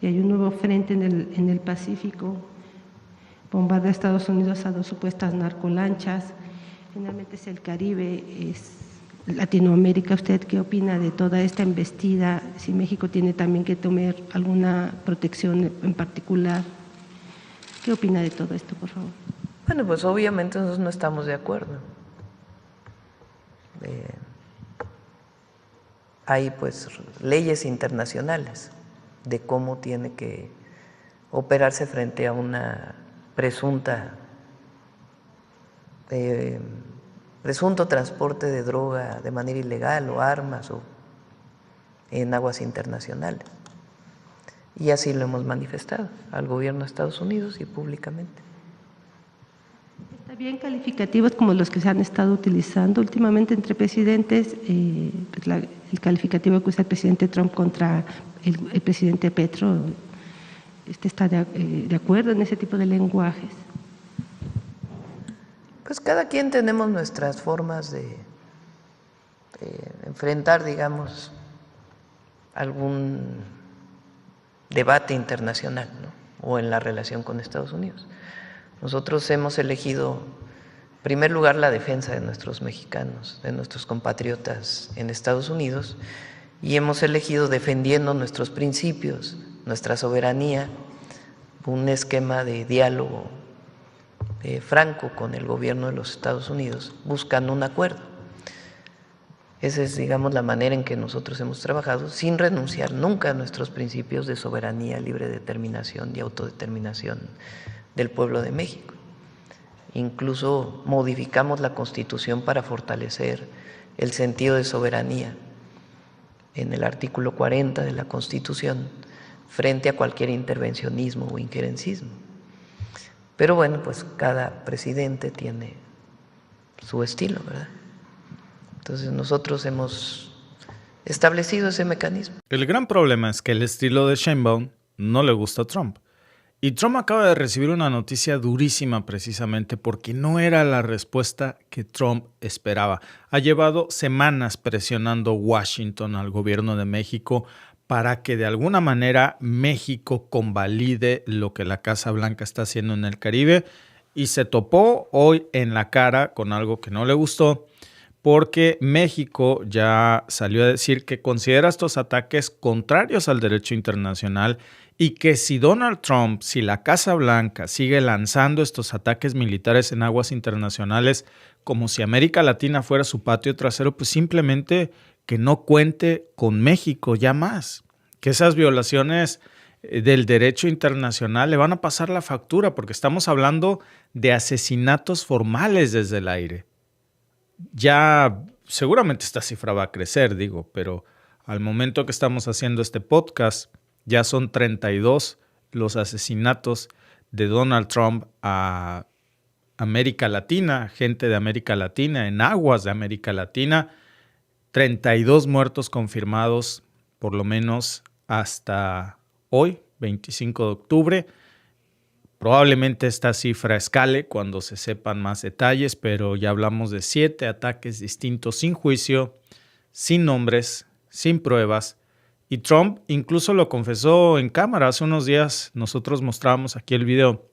Y hay un nuevo frente en el Pacífico, bombardea a Estados Unidos a 2 supuestas narcolanchas. Finalmente es el Caribe, es Latinoamérica. ¿Usted qué opina de toda esta embestida? Si México tiene también que tomar alguna protección en particular. ¿Qué opina de todo esto, por favor? Bueno, pues obviamente nosotros no estamos de acuerdo. Hay pues leyes internacionales de cómo tiene que operarse frente a una presunto transporte de droga de manera ilegal o armas o en aguas internacionales. Y así lo hemos manifestado al gobierno de Estados Unidos y públicamente. Está bien calificativos como los que se han estado utilizando últimamente entre presidentes, el calificativo que usa el presidente Trump contra el presidente Petro. ¿Usted está de acuerdo en ese tipo de lenguajes? Pues cada quien tenemos nuestras formas de enfrentar, digamos, algún debate internacional, ¿no? O en la relación con Estados Unidos. Nosotros hemos elegido, en primer lugar, la defensa de nuestros mexicanos, de nuestros compatriotas en Estados Unidos, y hemos elegido, defendiendo nuestros principios, nuestra soberanía, un esquema de diálogo franco con el gobierno de los Estados Unidos, buscando un acuerdo. Esa es, digamos, la manera en que nosotros hemos trabajado, sin renunciar nunca a nuestros principios de soberanía, libre determinación y autodeterminación del pueblo de México. Incluso modificamos la Constitución para fortalecer el sentido de soberanía en el artículo 40 de la Constitución frente a cualquier intervencionismo o injerencismo. Pero bueno, pues cada presidente tiene su estilo, ¿verdad? Entonces nosotros hemos establecido ese mecanismo. El gran problema es que el estilo de Sheinbaum no le gusta a Trump. Y Trump acaba de recibir una noticia durísima precisamente porque no era la respuesta que Trump esperaba. Ha llevado semanas presionando Washington al gobierno de México para que de alguna manera México convalide lo que la Casa Blanca está haciendo en el Caribe, y se topó hoy en la cara con algo que no le gustó, porque México ya salió a decir que considera estos ataques contrarios al derecho internacional y que si Donald Trump, si la Casa Blanca sigue lanzando estos ataques militares en aguas internacionales como si América Latina fuera su patio trasero, pues simplemente que no cuente con México ya más. Que esas violaciones del derecho internacional le van a pasar la factura, porque estamos hablando de asesinatos formales desde el aire. Ya seguramente esta cifra va a crecer, pero al momento que estamos haciendo este podcast, ya son 32 los asesinatos de Donald Trump a América Latina, gente de América Latina, en aguas de América Latina, 32 muertos confirmados, por lo menos hasta hoy, 25 de octubre. Probablemente esta cifra escale cuando se sepan más detalles, pero ya hablamos de 7 ataques distintos sin juicio, sin nombres, sin pruebas. Y Trump incluso lo confesó en cámara. Hace unos días nosotros mostrábamos aquí el video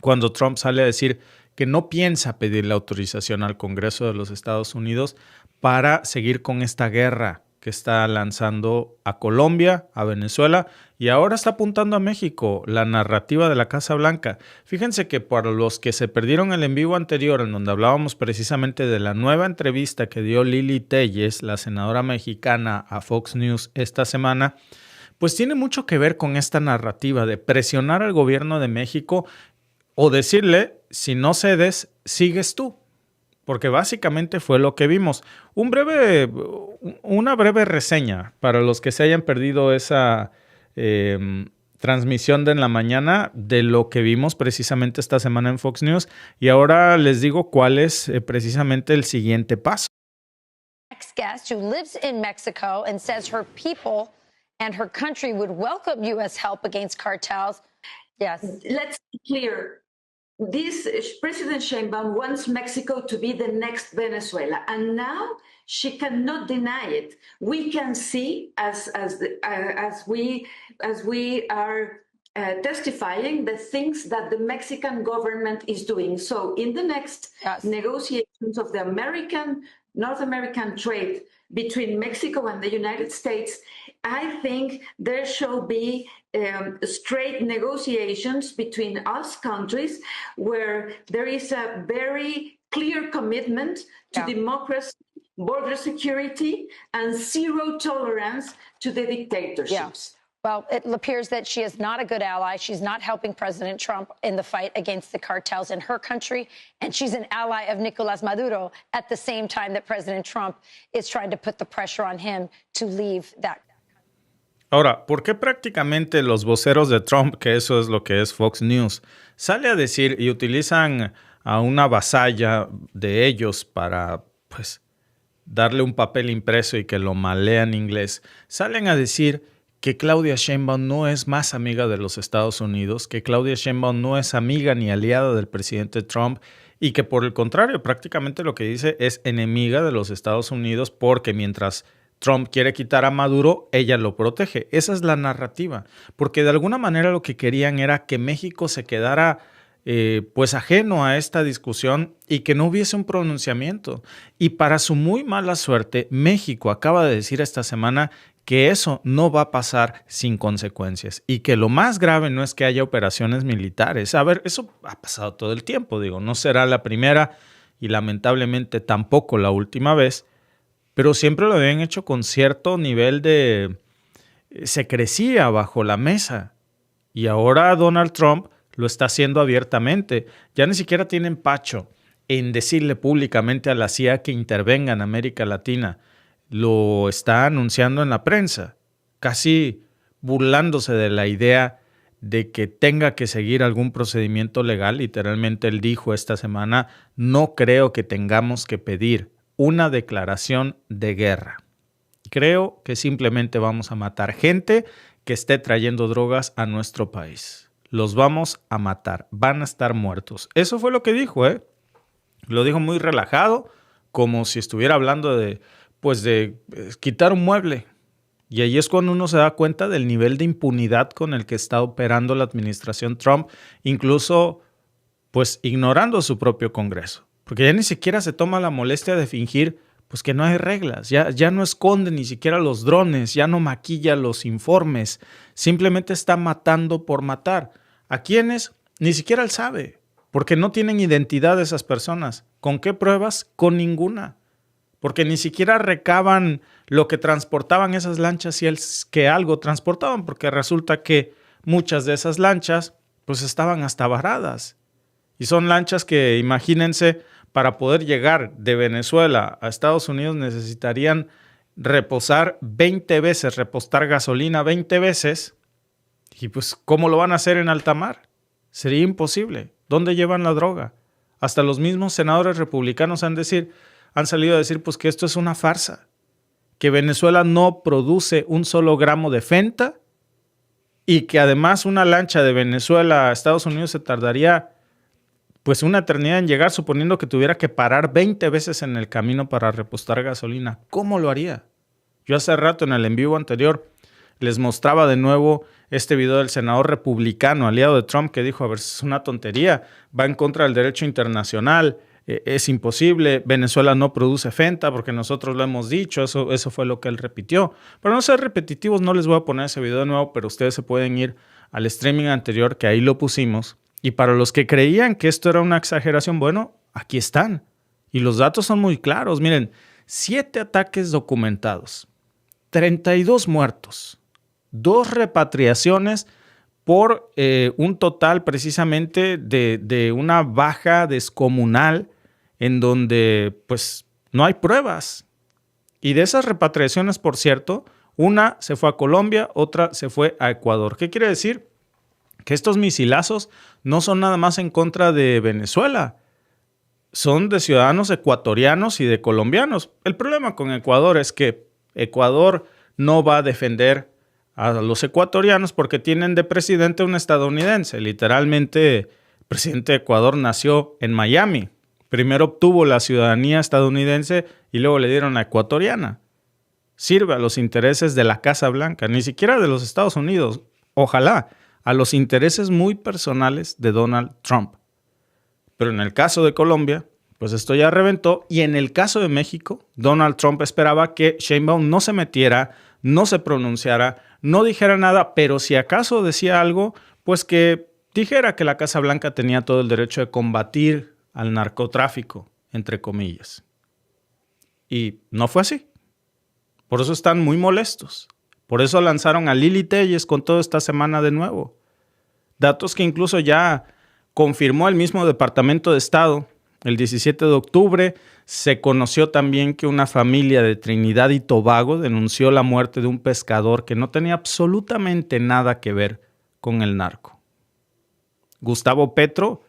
cuando Trump sale a decir que no piensa pedirle autorización al Congreso de los Estados Unidos para seguir con esta guerra que está lanzando a Colombia, a Venezuela, y ahora está apuntando a México, la narrativa de la Casa Blanca. Fíjense que para los que se perdieron el en vivo anterior, en donde hablábamos precisamente de la nueva entrevista que dio Lili Téllez, la senadora mexicana, a Fox News esta semana, pues tiene mucho que ver con esta narrativa de presionar al gobierno de México o decirle, si no cedes, sigues tú. Porque básicamente fue lo que vimos. Una breve reseña para los que se hayan perdido esa transmisión de en la mañana de lo que vimos precisamente esta semana en Fox News. Y ahora les digo cuál es precisamente el siguiente paso. Next guest who lives in Mexico and says her people and her country would welcome U.S. help against cartels. Yes. Let's be clear. this President Sheinbaum wants Mexico to be the next Venezuela, and now she cannot deny it. We can see as we are testifying the things that the Mexican government is doing. So in the next negotiations of the North American trade between Mexico and the United States, I think there shall be straight negotiations between us countries where there is a very clear commitment to democracy, border security, and zero tolerance to the dictatorships. Well, it appears that she is not a good ally. She's not helping President Trump in the fight against the cartels in her country. And she's an ally of Nicolás Maduro at the same time that President Trump is trying to put the pressure on him to leave that. Ahora, ¿por qué prácticamente los voceros de Trump, que eso es lo que es Fox News, sale a decir y utilizan a una vasalla de ellos para, pues, darle un papel impreso y que lo malea en inglés? Salen a decir que Claudia Sheinbaum no es más amiga de los Estados Unidos, que Claudia Sheinbaum no es amiga ni aliada del presidente Trump y que por el contrario prácticamente lo que dice es enemiga de los Estados Unidos porque mientras Trump quiere quitar a Maduro, ella lo protege. Esa es la narrativa, porque de alguna manera lo que querían era que México se quedara pues ajeno a esta discusión y que no hubiese un pronunciamiento. Y para su muy mala suerte, México acaba de decir esta semana que eso no va a pasar sin consecuencias y que lo más grave no es que haya operaciones militares. A ver, eso ha pasado todo el tiempo, digo, no será la primera y lamentablemente tampoco la última vez, pero siempre lo habían hecho con cierto nivel de secrecía bajo la mesa. Y ahora Donald Trump lo está haciendo abiertamente. Ya ni siquiera tiene empacho en decirle públicamente a la CIA que intervenga en América Latina. Lo está anunciando en la prensa, casi burlándose de la idea de que tenga que seguir algún procedimiento legal. Literalmente él dijo esta semana, no creo que tengamos que pedir una declaración de guerra. Creo que simplemente vamos a matar gente que esté trayendo drogas a nuestro país. Los vamos a matar, van a estar muertos. Eso fue lo que dijo, ¿eh? Lo dijo muy relajado, como si estuviera hablando de quitar un mueble. Y ahí es cuando uno se da cuenta del nivel de impunidad con el que está operando la administración Trump, incluso pues ignorando a su propio Congreso. Porque ya ni siquiera se toma la molestia de fingir pues que no hay reglas, ya no esconde ni siquiera los drones, ya no maquilla los informes, simplemente está matando por matar. ¿A quiénes? Ni siquiera él sabe, porque no tienen identidad de esas personas. ¿Con qué pruebas? Con ninguna. Porque ni siquiera recaban lo que transportaban esas lanchas si es que algo transportaban, porque resulta que muchas de esas lanchas pues estaban hasta varadas. Y son lanchas que, imagínense, para poder llegar de Venezuela a Estados Unidos necesitarían reposar 20 veces, repostar gasolina 20 veces. Y pues, ¿cómo lo van a hacer en alta mar? Sería imposible. ¿Dónde llevan la droga? Hasta los mismos senadores republicanos han salido a decir pues que esto es una farsa, que Venezuela no produce un solo gramo de fenta y que además una lancha de Venezuela a Estados Unidos se tardaría pues una eternidad en llegar, suponiendo que tuviera que parar 20 veces en el camino para repostar gasolina. ¿Cómo lo haría? Yo hace rato en el en vivo anterior les mostraba de nuevo este video del senador republicano, aliado de Trump, que dijo, a ver, es una tontería, va en contra del derecho internacional, es imposible, Venezuela no produce fenta porque nosotros lo hemos dicho, eso fue lo que él repitió. Para no ser repetitivos, no les voy a poner ese video de nuevo, pero ustedes se pueden ir al streaming anterior, que ahí lo pusimos. Y para los que creían que esto era una exageración, bueno, aquí están. Y los datos son muy claros. Miren, 7 ataques documentados, 32 muertos, 2 repatriaciones por un total precisamente de una baja descomunal en donde pues no hay pruebas. Y de esas repatriaciones, por cierto, una se fue a Colombia, otra se fue a Ecuador. ¿Qué quiere decir? Que estos misilazos no son nada más en contra de Venezuela, son de ciudadanos ecuatorianos y de colombianos. El problema con Ecuador es que Ecuador no va a defender a los ecuatorianos porque tienen de presidente un estadounidense. Literalmente, presidente de Ecuador nació en Miami. Primero obtuvo la ciudadanía estadounidense y luego le dieron la ecuatoriana. Sirve a los intereses de la Casa Blanca, ni siquiera de los Estados Unidos. Ojalá, a los intereses muy personales de Donald Trump. Pero en el caso de Colombia, pues esto ya reventó. Y en el caso de México, Donald Trump esperaba que Sheinbaum no se metiera, no se pronunciara, no dijera nada, pero si acaso decía algo, pues que dijera que la Casa Blanca tenía todo el derecho de combatir al narcotráfico, entre comillas. Y no fue así. Por eso están muy molestos. Por eso lanzaron a Lili Téllez con toda esta semana de nuevo. Datos que incluso ya confirmó el mismo Departamento de Estado. El 17 de octubre se conoció también que una familia de Trinidad y Tobago denunció la muerte de un pescador que no tenía absolutamente nada que ver con el narco. Gustavo Petro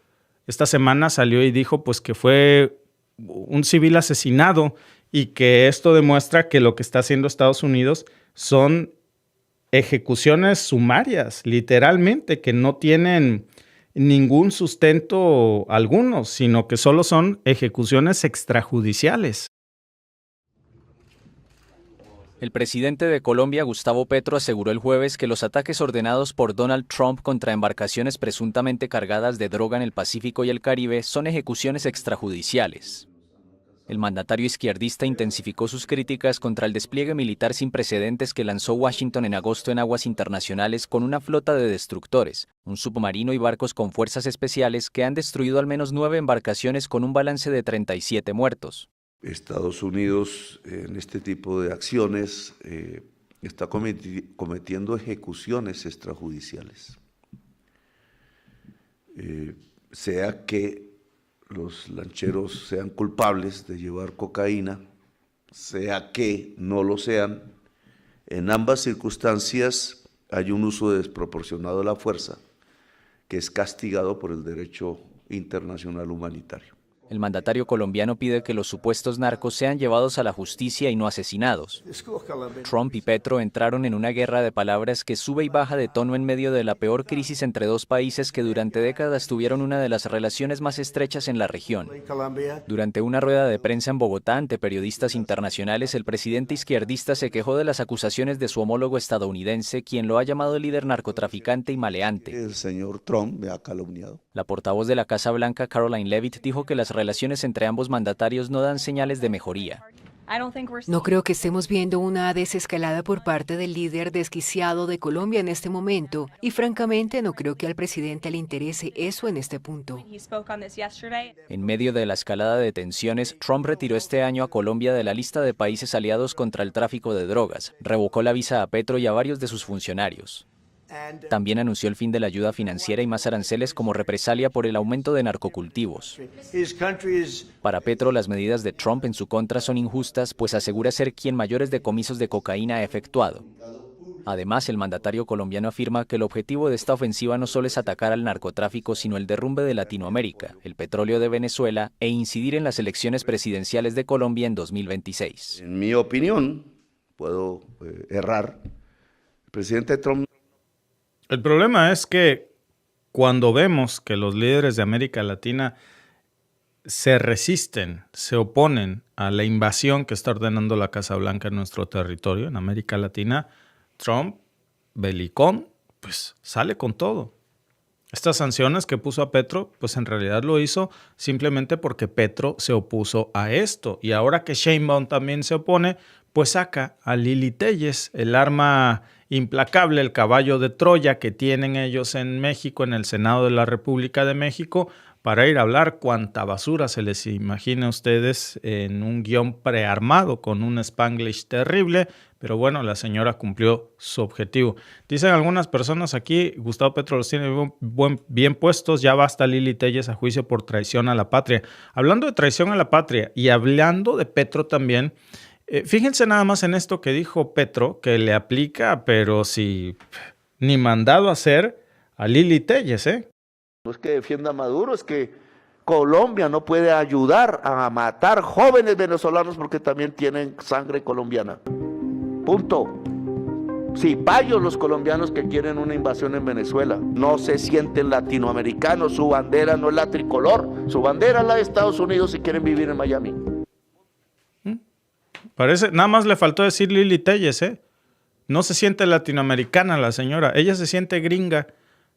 esta semana salió y dijo pues que fue un civil asesinado y que esto demuestra que lo que está haciendo Estados Unidos son ejecuciones sumarias, literalmente, que no tienen ningún sustento alguno, sino que solo son ejecuciones extrajudiciales. El presidente de Colombia, Gustavo Petro, aseguró el jueves que los ataques ordenados por Donald Trump contra embarcaciones presuntamente cargadas de droga en el Pacífico y el Caribe son ejecuciones extrajudiciales. El mandatario izquierdista intensificó sus críticas contra el despliegue militar sin precedentes que lanzó Washington en agosto en aguas internacionales con una flota de destructores, un submarino y barcos con fuerzas especiales que han destruido al menos 9 embarcaciones con un balance de 37 muertos. Estados Unidos en este tipo de acciones está cometiendo ejecuciones extrajudiciales, sea que los lancheros sean culpables de llevar cocaína, sea que no lo sean. En ambas circunstancias hay un uso desproporcionado de la fuerza que es castigado por el derecho internacional humanitario. El mandatario colombiano pide que los supuestos narcos sean llevados a la justicia y no asesinados. Trump y Petro entraron en una guerra de palabras que sube y baja de tono en medio de la peor crisis entre dos países que durante décadas tuvieron una de las relaciones más estrechas en la región. Durante una rueda de prensa en Bogotá ante periodistas internacionales, el presidente izquierdista se quejó de las acusaciones de su homólogo estadounidense, quien lo ha llamado líder narcotraficante y maleante. El señor Trump me ha calumniado. La portavoz de la Casa Blanca, Caroline Leavitt, dijo que las relaciones entre ambos mandatarios no dan señales de mejoría. No creo que estemos viendo una desescalada por parte del líder desquiciado de Colombia en este momento y francamente no creo que al presidente le interese eso en este punto. En medio de la escalada de tensiones, Trump retiró este año a Colombia de la lista de países aliados contra el tráfico de drogas, revocó la visa a Petro y a varios de sus funcionarios. También anunció el fin de la ayuda financiera y más aranceles como represalia por el aumento de narcocultivos. Para Petro, las medidas de Trump en su contra son injustas, pues asegura ser quien mayores decomisos de cocaína ha efectuado. Además, el mandatario colombiano afirma que el objetivo de esta ofensiva no solo es atacar al narcotráfico, sino el derrumbe de Latinoamérica, el petróleo de Venezuela e incidir en las elecciones presidenciales de Colombia en 2026. En mi opinión, puedo errar, el presidente Trump. El problema es que cuando vemos que los líderes de América Latina se resisten, se oponen a la invasión que está ordenando la Casa Blanca en nuestro territorio, en América Latina, Trump, belicón, pues sale con todo. Estas sanciones que puso a Petro, pues en realidad lo hizo simplemente porque Petro se opuso a esto. Y ahora que Sheinbaum también se opone, pues saca a Lili Téllez, el arma implacable, el caballo de Troya que tienen ellos en México, en el Senado de la República de México, para ir a hablar cuanta basura se les imagine a ustedes en un guión prearmado con un Spanglish terrible, pero bueno, la señora cumplió su objetivo. Dicen algunas personas aquí, Gustavo Petro los tiene bien puestos, ya basta Lili Téllez a juicio por traición a la patria. Hablando de traición a la patria y hablando de Petro también, fíjense nada más en esto que dijo Petro, que le aplica, pero si ni mandado a hacer a Lili Téllez, ¿eh? No es que defienda a Maduro, es que Colombia no puede ayudar a matar jóvenes venezolanos porque también tienen sangre colombiana. Punto. Sí, varios los colombianos que quieren una invasión en Venezuela. No se sienten latinoamericanos, su bandera no es la tricolor, su bandera es la de Estados Unidos y quieren vivir en Miami. Parece, nada más le faltó decir Lili Telles, ¿eh? No se siente latinoamericana la señora, ella se siente gringa.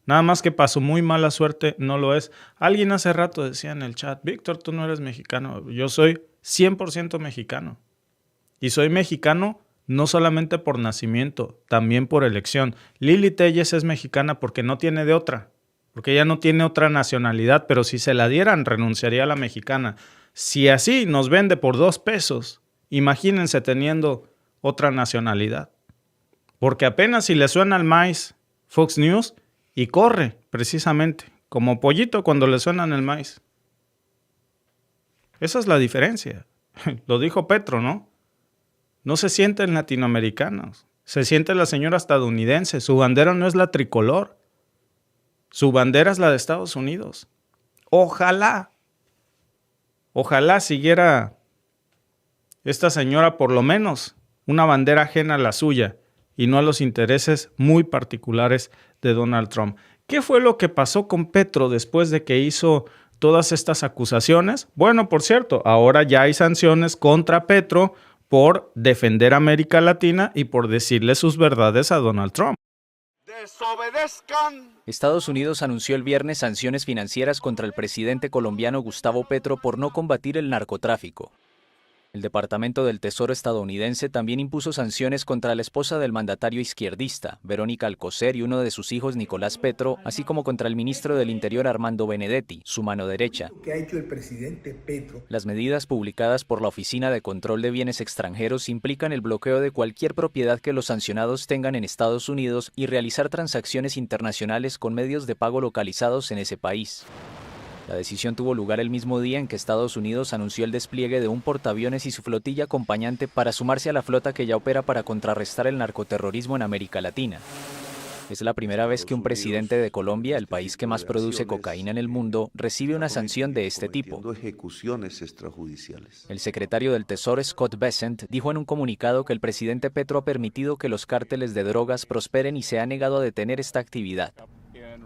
Nada más que para su muy mala suerte no lo es. Alguien hace rato decía en el chat, Víctor, tú no eres mexicano. Yo soy 100% mexicano. Y soy mexicano no solamente por nacimiento, también por elección. Lili Telles es mexicana porque no tiene de otra. Porque ella no tiene otra nacionalidad, pero si se la dieran, renunciaría a la mexicana. Si así nos vende por 2 pesos, imagínense teniendo otra nacionalidad. Porque apenas si le suena al maíz Fox News y corre, precisamente, como pollito cuando le suenan el maíz. Esa es la diferencia. Lo dijo Petro, ¿no? No se sienten latinoamericanos. Se siente la señora estadounidense. Su bandera no es la tricolor. Su bandera es la de Estados Unidos. Ojalá siguiera esta señora por lo menos una bandera ajena a la suya y no a los intereses muy particulares de Donald Trump. ¿Qué fue lo que pasó con Petro después de que hizo todas estas acusaciones? Bueno, por cierto, ahora ya hay sanciones contra Petro por defender a América Latina y por decirle sus verdades a Donald Trump. Desobedezcan. Estados Unidos anunció el viernes sanciones financieras contra el presidente colombiano Gustavo Petro por no combatir el narcotráfico. El Departamento del Tesoro estadounidense también impuso sanciones contra la esposa del mandatario izquierdista, Verónica Alcocer, y uno de sus hijos, Nicolás Petro, así como contra el ministro del Interior, Armando Benedetti, su mano derecha. ¿Qué ha hecho el presidente Petro? Las medidas publicadas por la Oficina de Control de Bienes Extranjeros implican el bloqueo de cualquier propiedad que los sancionados tengan en Estados Unidos y realizar transacciones internacionales con medios de pago localizados en ese país. La decisión tuvo lugar el mismo día en que Estados Unidos anunció el despliegue de un portaaviones y su flotilla acompañante para sumarse a la flota que ya opera para contrarrestar el narcoterrorismo en América Latina. Es la primera vez que un presidente de Colombia, el país que más produce cocaína en el mundo, recibe una sanción de este tipo. El secretario del Tesoro, Scott Bessent, dijo en un comunicado que el presidente Petro ha permitido que los cárteles de drogas prosperen y se ha negado a detener esta actividad.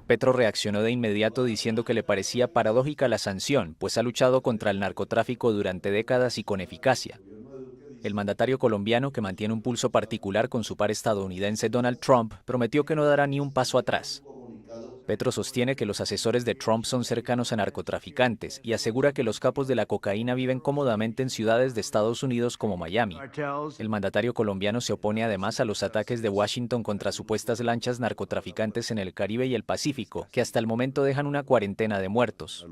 Petro reaccionó de inmediato diciendo que le parecía paradójica la sanción, pues ha luchado contra el narcotráfico durante décadas y con eficacia. El mandatario colombiano, que mantiene un pulso particular con su par estadounidense Donald Trump, prometió que no dará ni un paso atrás. Petro sostiene que los asesores de Trump son cercanos a narcotraficantes y asegura que los capos de la cocaína viven cómodamente en ciudades de Estados Unidos como Miami. El mandatario colombiano se opone además a los ataques de Washington contra supuestas lanchas narcotraficantes en el Caribe y el Pacífico, que hasta el momento dejan una cuarentena de muertos.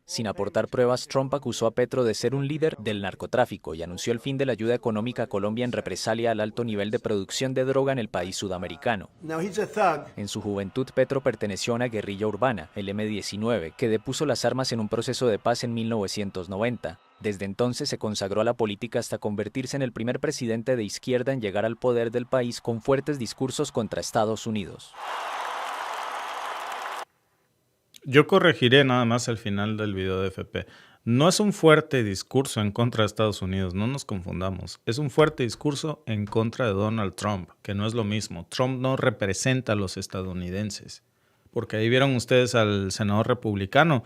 Sin aportar pruebas, Trump acusó a Petro de ser un líder del narcotráfico y anunció el fin de la ayuda económica a Colombia en represalia al alto nivel de producción de droga en el país sudamericano. En su juventud, Petro perteneció a una guerrilla urbana, el M-19, que depuso las armas en un proceso de paz en 1990. Desde entonces se consagró a la política hasta convertirse en el primer presidente de izquierda en llegar al poder del país con fuertes discursos contra Estados Unidos. Yo corregiré nada más al final del video de FP. No es un fuerte discurso en contra de Estados Unidos, no nos confundamos. Es un fuerte discurso en contra de Donald Trump, que no es lo mismo. Trump no representa a los estadounidenses. Porque ahí vieron ustedes al senador republicano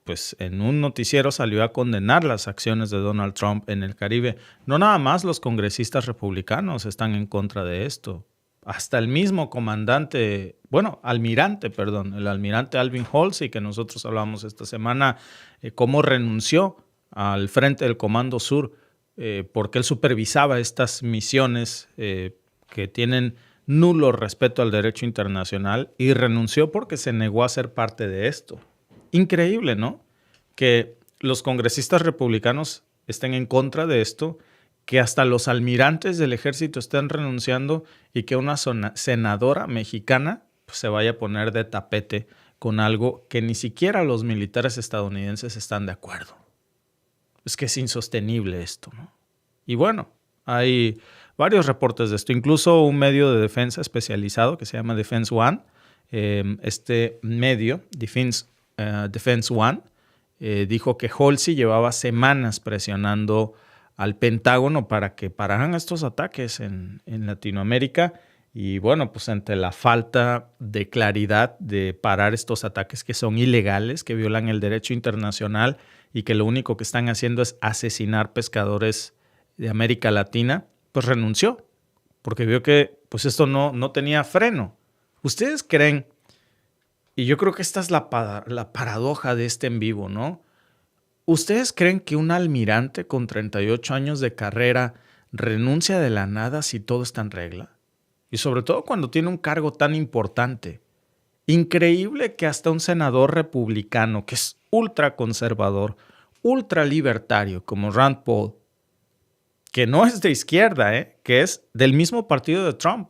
pues en un noticiero salió a condenar las acciones de Donald Trump en el Caribe. No nada más los congresistas republicanos están en contra de esto. Hasta el mismo almirante Alvin Halsey, que nosotros hablamos esta semana, cómo renunció al frente del Comando Sur, porque él supervisaba estas misiones que tienen nulo respeto al derecho internacional y renunció porque se negó a ser parte de esto. Increíble, ¿no? Que los congresistas republicanos estén en contra de esto, que hasta los almirantes del ejército estén renunciando y que una senadora mexicana pues, se vaya a poner de tapete con algo que ni siquiera los militares estadounidenses están de acuerdo. Es que es insostenible esto, ¿no? Y bueno, hay varios reportes de esto, incluso un medio de defensa especializado que se llama Defense One. Este medio, Defense One, dijo que Halsey llevaba semanas presionando al Pentágono para que pararan estos ataques en Latinoamérica. Y bueno, pues ante la falta de claridad de parar estos ataques que son ilegales, que violan el derecho internacional y que lo único que están haciendo es asesinar pescadores de América Latina, pues renunció, porque vio que pues esto no tenía freno. ¿Ustedes creen? Y yo creo que esta es la paradoja de este en vivo, ¿no? ¿Ustedes creen que un almirante con 38 años de carrera renuncia de la nada si todo está en regla? Y sobre todo cuando tiene un cargo tan importante. Increíble que hasta un senador republicano que es ultraconservador, ultralibertario como Rand Paul, que no es de izquierda, que es del mismo partido de Trump,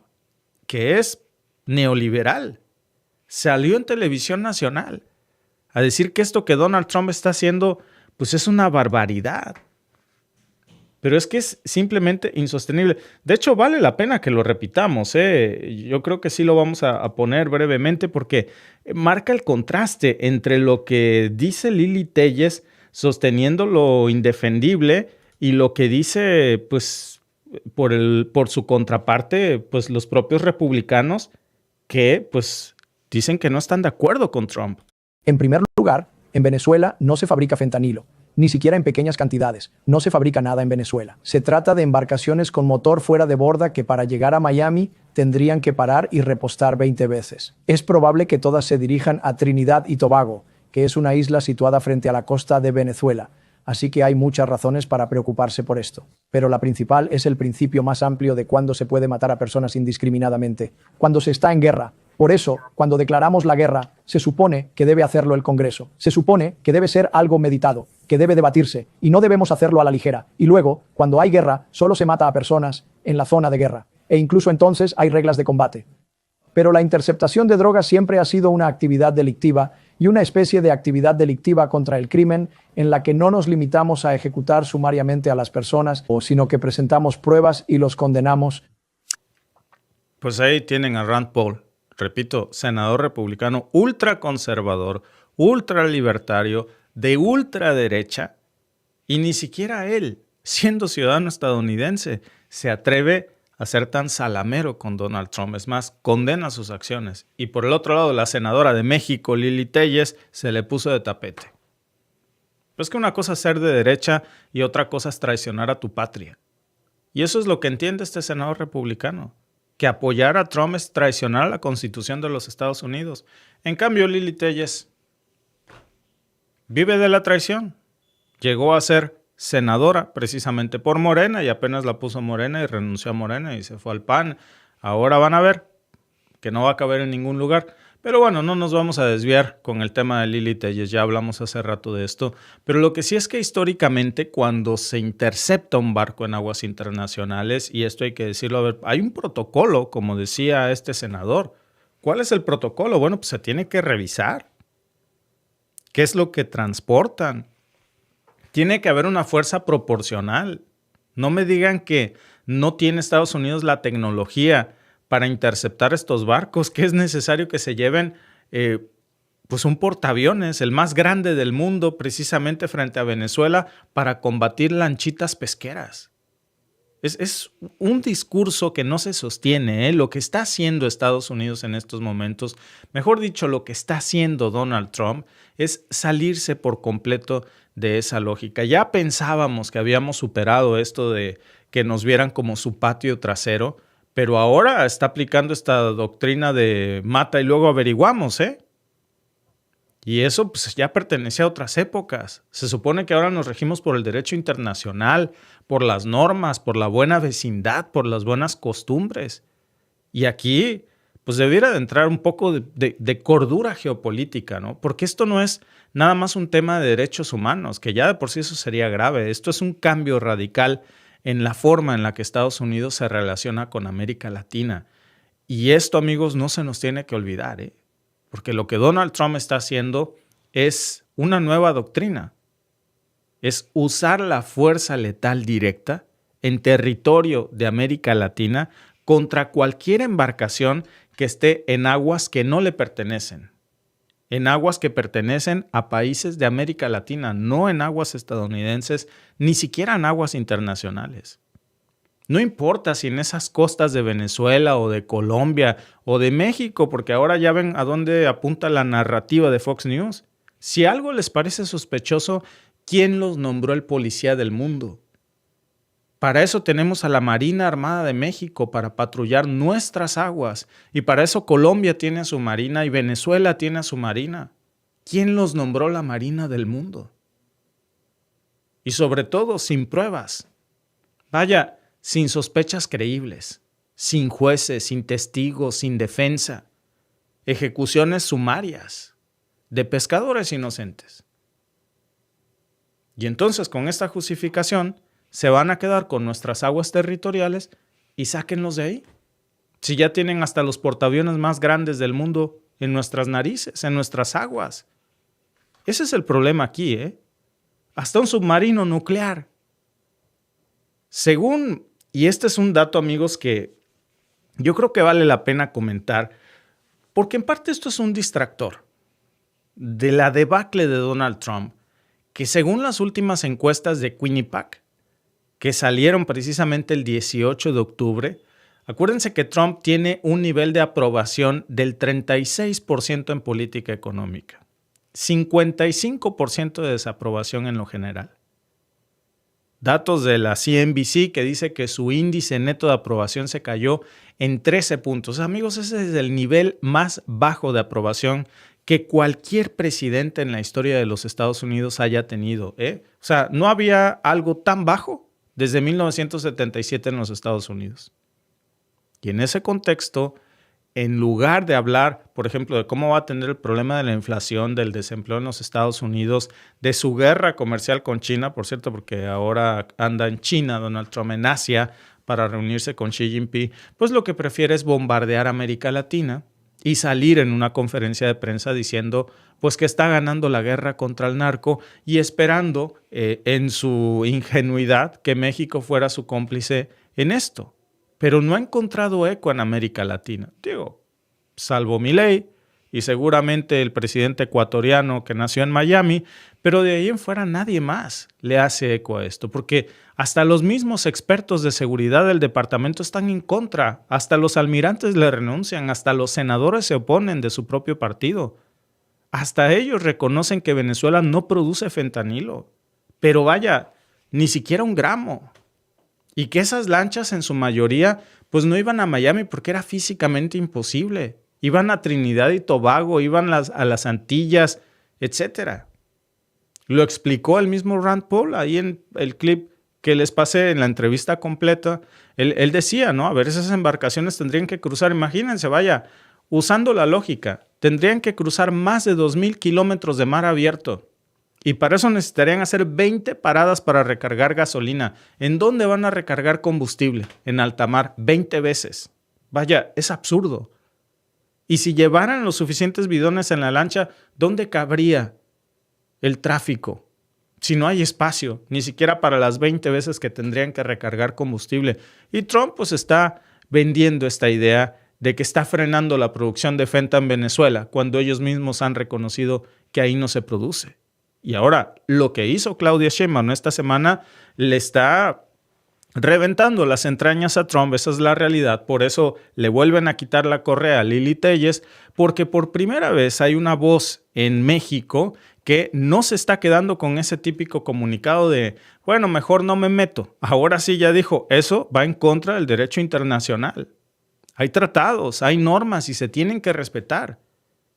que es neoliberal, salió en televisión nacional a decir que esto que Donald Trump está haciendo pues es una barbaridad. Pero es que es simplemente insostenible. De hecho, vale la pena que lo repitamos. Yo creo que sí lo vamos a poner brevemente porque marca el contraste entre lo que dice Lili Téllez sosteniendo lo indefendible y lo que dice, pues, por su contraparte, pues, los propios republicanos que, pues, dicen que no están de acuerdo con Trump. En primer lugar, en Venezuela no se fabrica fentanilo. Ni siquiera en pequeñas cantidades. No se fabrica nada en Venezuela. Se trata de embarcaciones con motor fuera de borda que para llegar a Miami tendrían que parar y repostar 20 veces. Es probable que todas se dirijan a Trinidad y Tobago, que es una isla situada frente a la costa de Venezuela. Así que hay muchas razones para preocuparse por esto. Pero la principal es el principio más amplio de cuándo se puede matar a personas indiscriminadamente. Cuando se está en guerra. Por eso, cuando declaramos la guerra, se supone que debe hacerlo el Congreso. Se supone que debe ser algo meditado, que debe debatirse, y no debemos hacerlo a la ligera. Y luego, cuando hay guerra, solo se mata a personas en la zona de guerra. E incluso entonces hay reglas de combate. Pero la interceptación de drogas siempre ha sido una actividad delictiva y una especie de actividad delictiva contra el crimen en la que no nos limitamos a ejecutar sumariamente a las personas, sino que presentamos pruebas y los condenamos. Pues ahí tienen a Rand Paul. Repito, senador republicano ultraconservador, ultralibertario, de ultraderecha, y ni siquiera él, siendo ciudadano estadounidense, se atreve a ser tan salamero con Donald Trump. Es más, condena sus acciones. Y por el otro lado, la senadora de México, Lili Téllez, se le puso de tapete. Pero es que una cosa es ser de derecha y otra cosa es traicionar a tu patria. Y eso es lo que entiende este senador republicano. Que apoyar a Trump es traicionar a la Constitución de los Estados Unidos. En cambio, Lili Téllez vive de la traición. Llegó a ser senadora precisamente por Morena y apenas la puso Morena y renunció a Morena y se fue al PAN. Ahora van a ver que no va a caber en ningún lugar. Pero bueno, no nos vamos a desviar con el tema de Lili Téllez, ya hablamos hace rato de esto. Pero lo que sí es que históricamente cuando se intercepta un barco en aguas internacionales, y esto hay que decirlo, a ver, hay un protocolo, como decía este senador. ¿Cuál es el protocolo? Bueno, pues se tiene que revisar. ¿Qué es lo que transportan? Tiene que haber una fuerza proporcional. No me digan que no tiene Estados Unidos la tecnología para interceptar estos barcos, que es necesario que se lleven pues un portaaviones, el más grande del mundo, precisamente frente a Venezuela, para combatir lanchitas pesqueras. Es un discurso que no se sostiene, Lo que está haciendo Estados Unidos en estos momentos, mejor dicho, lo que está haciendo Donald Trump, es salirse por completo de esa lógica. Ya pensábamos que habíamos superado esto de que nos vieran como su patio trasero, pero ahora está aplicando esta doctrina de mata y luego averiguamos, Y eso pues, ya pertenece a otras épocas. Se supone que ahora nos regimos por el derecho internacional, por las normas, por la buena vecindad, por las buenas costumbres. Y aquí pues debiera de entrar un poco de cordura geopolítica, ¿no? Porque esto no es nada más un tema de derechos humanos, que ya de por sí eso sería grave. Esto es un cambio radical en la forma en la que Estados Unidos se relaciona con América Latina. Y esto, amigos, no se nos tiene que olvidar, porque lo que Donald Trump está haciendo es una nueva doctrina. Es usar la fuerza letal directa en territorio de América Latina contra cualquier embarcación que esté en aguas que no le pertenecen. en aguas que pertenecen a países de América Latina, no en aguas estadounidenses, ni siquiera en aguas internacionales. No importa si en esas costas de Venezuela o de Colombia o de México, porque ahora ya ven a dónde apunta la narrativa de Fox News. Si algo les parece sospechoso, ¿quién los nombró el policía del mundo? Para eso tenemos a la Marina Armada de México, para patrullar nuestras aguas. Y para eso Colombia tiene a su Marina y Venezuela tiene a su Marina. ¿Quién los nombró la Marina del mundo? Y sobre todo, sin pruebas. Vaya, sin sospechas creíbles, sin jueces, sin testigos, sin defensa. Ejecuciones sumarias de pescadores inocentes. Y entonces, con esta justificación, se van a quedar con nuestras aguas territoriales y sáquenlos de ahí. Si ya tienen hasta los portaaviones más grandes del mundo en nuestras narices, en nuestras aguas. Ese es el problema aquí, ¿eh? Hasta un submarino nuclear. Según, y este es un dato, amigos, que yo creo que vale la pena comentar, porque en parte esto es un distractor de la debacle de Donald Trump, que según las últimas encuestas de Quinnipiac, que salieron precisamente el 18 de octubre, acuérdense que Trump tiene un nivel de aprobación del 36% en política económica, 55% de desaprobación en lo general. Datos de la CNBC que dice que su índice neto de aprobación se cayó en 13 puntos. Amigos, ese es el nivel más bajo de aprobación que cualquier presidente en la historia de los Estados Unidos haya tenido, ¿eh? O sea, no había algo tan bajo desde 1977 en los Estados Unidos. Y en ese contexto, en lugar de hablar, por ejemplo, de cómo va a atender el problema de la inflación, del desempleo en los Estados Unidos, de su guerra comercial con China, por cierto, porque ahora anda en China Donald Trump, en Asia, para reunirse con Xi Jinping, pues lo que prefiere es bombardear a América Latina y salir en una conferencia de prensa diciendo pues que está ganando la guerra contra el narco y esperando en su ingenuidad que México fuera su cómplice en esto. Pero no ha encontrado eco en América Latina. Digo, salvo Milei y seguramente el presidente ecuatoriano que nació en Miami, pero de ahí en fuera nadie más le hace eco a esto, porque hasta los mismos expertos de seguridad del departamento están en contra, hasta los almirantes le renuncian, hasta los senadores se oponen de su propio partido. Hasta ellos reconocen que Venezuela no produce fentanilo, pero vaya, ni siquiera un gramo. Y que esas lanchas en su mayoría pues no iban a Miami porque era físicamente imposible. Iban a Trinidad y Tobago, iban a las Antillas, etc. Lo explicó el mismo Rand Paul ahí en el clip que les pasé en la entrevista completa. Él decía, ¿no? A ver, esas embarcaciones tendrían que cruzar, imagínense, vaya, usando la lógica, tendrían que cruzar más de 2,000 kilómetros de mar abierto. Y para eso necesitarían hacer 20 paradas para recargar gasolina. ¿En dónde van a recargar combustible? En alta mar, 20 veces. Vaya, es absurdo. Y si llevaran los suficientes bidones en la lancha, ¿dónde cabría el tráfico? Si no hay espacio, ni siquiera para las 20 veces que tendrían que recargar combustible. Y Trump pues está vendiendo esta idea de que está frenando la producción de fenta en Venezuela, cuando ellos mismos han reconocido que ahí no se produce. Y ahora, lo que hizo Claudia Sheinbaum esta semana le está reventando las entrañas a Trump, esa es la realidad. Por eso le vuelven a quitar la correa a Lili Telles, porque por primera vez hay una voz en México que no se está quedando con ese típico comunicado de, bueno, mejor no me meto. Ahora sí ya dijo, eso va en contra del derecho internacional. Hay tratados, hay normas y se tienen que respetar.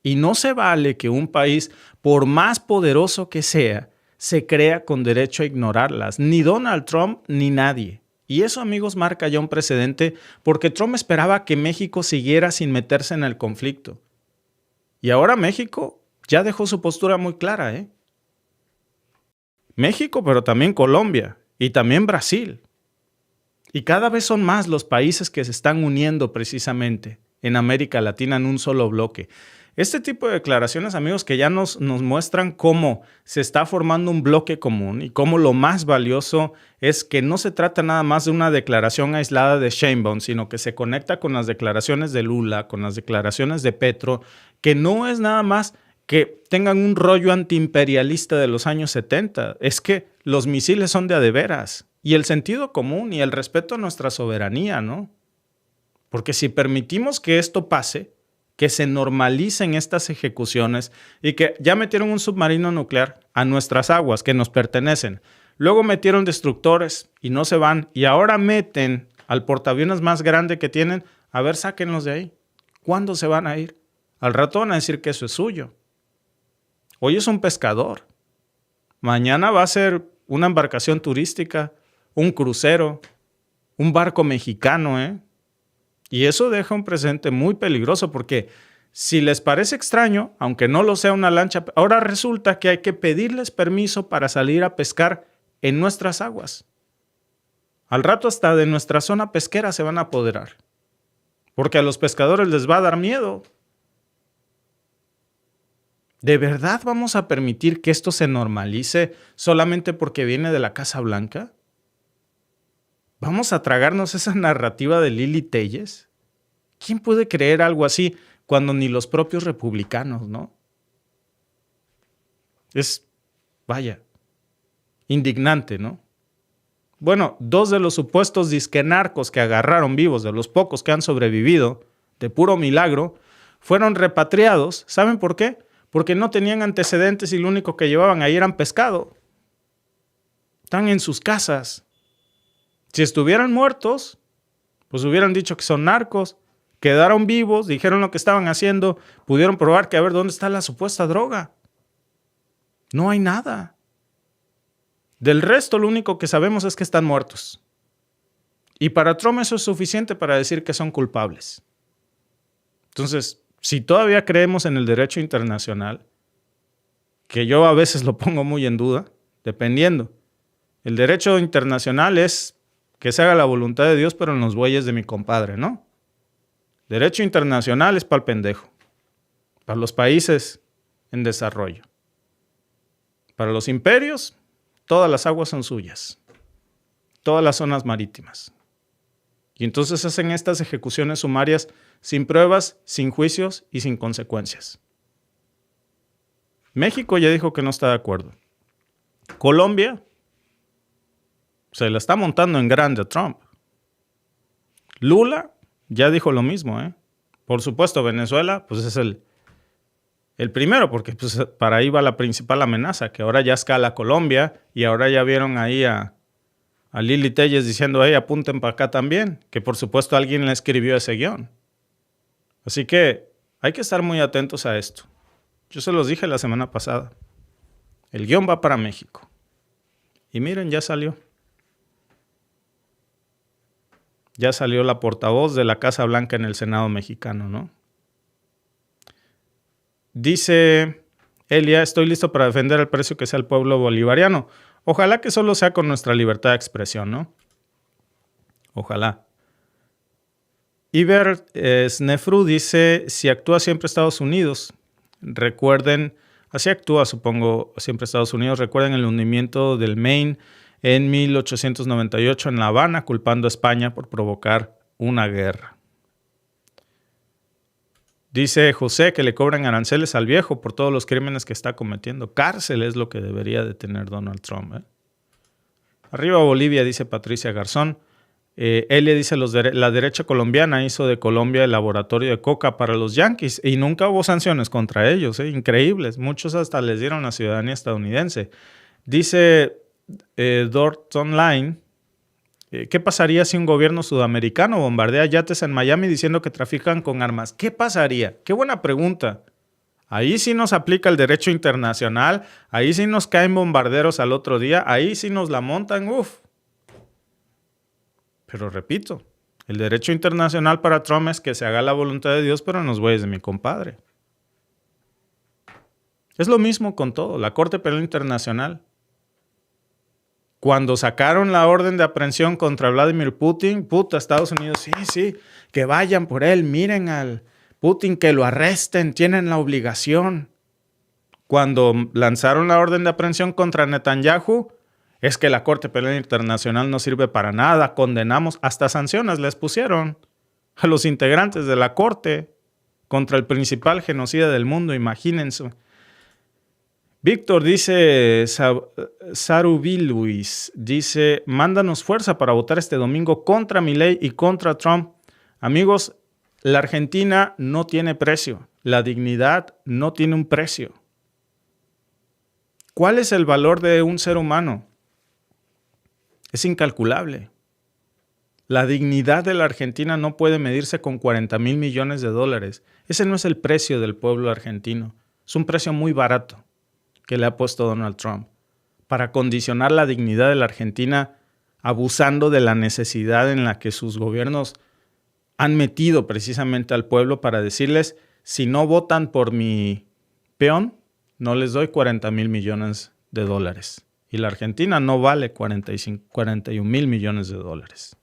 Y no se vale que un país, por más poderoso que sea, se crea con derecho a ignorarlas. Ni Donald Trump ni nadie. Y eso, amigos, marca ya un precedente porque Trump esperaba que México siguiera sin meterse en el conflicto. Y ahora México ya dejó su postura muy clara, ¿eh? México, pero también Colombia y también Brasil. Y cada vez son más los países que se están uniendo precisamente en América Latina en un solo bloque. Este tipo de declaraciones, amigos, que ya nos muestran cómo se está formando un bloque común y cómo lo más valioso es que no se trata nada más de una declaración aislada de Sheinbaum, sino que se conecta con las declaraciones de Lula, con las declaraciones de Petro, que no es nada más que tengan un rollo antiimperialista de los años 70. Es que los misiles son de a de veras. Y el sentido común y el respeto a nuestra soberanía, ¿no? Porque si permitimos que esto pase, que se normalicen estas ejecuciones y que ya metieron un submarino nuclear a nuestras aguas que nos pertenecen, luego metieron destructores y no se van, y ahora meten al portaaviones más grande que tienen, a ver, sáquenlos de ahí. ¿Cuándo se van a ir? Al rato van a decir que eso es suyo. Hoy es un pescador. Mañana va a ser una embarcación turística, un crucero, un barco mexicano, ¿eh? Y eso deja un precedente muy peligroso porque si les parece extraño, aunque no lo sea una lancha, ahora resulta que hay que pedirles permiso para salir a pescar en nuestras aguas. Al rato hasta de nuestra zona pesquera se van a apoderar, porque a los pescadores les va a dar miedo. ¿De verdad vamos a permitir que esto se normalice solamente porque viene de la Casa Blanca? ¿Vamos a tragarnos esa narrativa de Lili Téllez? ¿Quién puede creer algo así cuando ni los propios republicanos, no? Es, vaya, indignante, ¿no? Bueno, 2 de los supuestos disquenarcos que agarraron vivos, de los pocos que han sobrevivido, de puro milagro, fueron repatriados. ¿Saben por qué? Porque no tenían antecedentes y lo único que llevaban ahí eran pescado. Están en sus casas. Si estuvieran muertos, pues hubieran dicho que son narcos. Quedaron vivos, dijeron lo que estaban haciendo, pudieron probar que a ver dónde está la supuesta droga. No hay nada. Del resto, lo único que sabemos es que están muertos. Y para Trump eso es suficiente para decir que son culpables. Entonces, si todavía creemos en el derecho internacional, que yo a veces lo pongo muy en duda, dependiendo. El derecho internacional es que se haga la voluntad de Dios, pero en los bueyes de mi compadre, ¿no? Derecho internacional es para el pendejo, para los países en desarrollo. Para los imperios, todas las aguas son suyas, todas las zonas marítimas. Y entonces hacen estas ejecuciones sumarias sin pruebas, sin juicios y sin consecuencias. México ya dijo que no está de acuerdo. Colombia se la está montando en grande a Trump. Lula ya dijo lo mismo, ¿eh? Por supuesto, Venezuela pues es el primero, porque pues, para ahí va la principal amenaza, que ahora ya escala Colombia y ahora ya vieron ahí a Lili Téllez diciendo, hey, apunten para acá también, que por supuesto alguien le escribió ese guión. Así que hay que estar muy atentos a esto. Yo se los dije la semana pasada. El guión va para México. Y miren, ya salió. Ya salió la portavoz de la Casa Blanca en el Senado mexicano, ¿no? Dice Elia, estoy listo para defender el precio que sea el pueblo bolivariano. Ojalá que solo sea con nuestra libertad de expresión, ¿no? Ojalá. Iber Snefru dice, si actúa siempre Estados Unidos, recuerden, así actúa supongo siempre Estados Unidos, recuerden el hundimiento del Maine en 1898 en La Habana, culpando a España por provocar una guerra. Dice José que le cobran aranceles al viejo por todos los crímenes que está cometiendo. Cárcel es lo que debería de tener Donald Trump, ¿eh? Arriba Bolivia, dice Patricia Garzón. Elia dice, la derecha colombiana hizo de Colombia el laboratorio de coca para los yanquis y nunca hubo sanciones contra ellos, ¿eh? Increíbles. Muchos hasta les dieron la ciudadanía estadounidense. Dice Dort Online, ¿qué pasaría si un gobierno sudamericano bombardea yates en Miami diciendo que trafican con armas? ¿Qué pasaría? Qué buena pregunta. Ahí sí nos aplica el derecho internacional, ahí sí nos caen bombarderos al otro día, ahí sí nos la montan, uff. Pero repito, el derecho internacional para Trump es que se haga la voluntad de Dios, pero en los bueyes de mi compadre. Es lo mismo con todo, la Corte Penal Internacional. Cuando sacaron la orden de aprehensión contra Vladimir Putin, Estados Unidos, sí, que vayan por él, miren al Putin, que lo arresten, tienen la obligación. Cuando lanzaron la orden de aprehensión contra Netanyahu, es que la Corte Penal Internacional no sirve para nada, condenamos, hasta sanciones les pusieron a los integrantes de la Corte contra el principal genocida del mundo, imagínense. Víctor dice, Sarubi Luis, dice, mándanos fuerza para votar este domingo contra Milei y contra Trump. Amigos, la Argentina no tiene precio. La dignidad no tiene un precio. ¿Cuál es el valor de un ser humano? Es incalculable. La dignidad de la Argentina no puede medirse con 40,000 millones de dólares. Ese no es el precio del pueblo argentino. Es un precio muy barato que le ha puesto Donald Trump para condicionar la dignidad de la Argentina, abusando de la necesidad en la que sus gobiernos han metido precisamente al pueblo para decirles, si no votan por mi peón, no les doy 40,000 millones de dólares. Y la Argentina no vale 41,000 millones de dólares.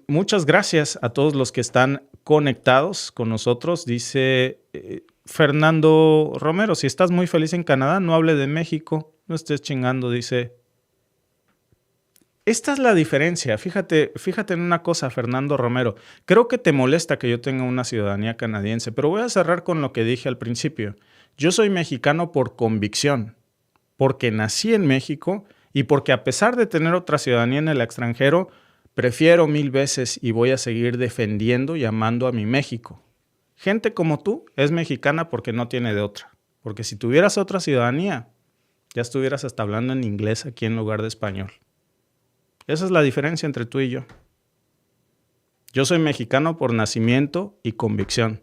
Muchas gracias a todos los que están conectados con nosotros. Dice Fernando Romero, si estás muy feliz en Canadá, no hable de México, no estés chingando, dice. Esta es la diferencia. Fíjate en una cosa, Fernando Romero. Creo que te molesta que yo tenga una ciudadanía canadiense, pero voy a cerrar con lo que dije al principio. Yo soy mexicano por convicción, porque nací en México y porque a pesar de tener otra ciudadanía en el extranjero, prefiero 1000 veces y voy a seguir defendiendo y amando a mi México. Gente como tú es mexicana porque no tiene de otra. Porque si tuvieras otra ciudadanía, ya estuvieras hasta hablando en inglés aquí en lugar de español. Esa es la diferencia entre tú y yo. Yo soy mexicano por nacimiento y convicción,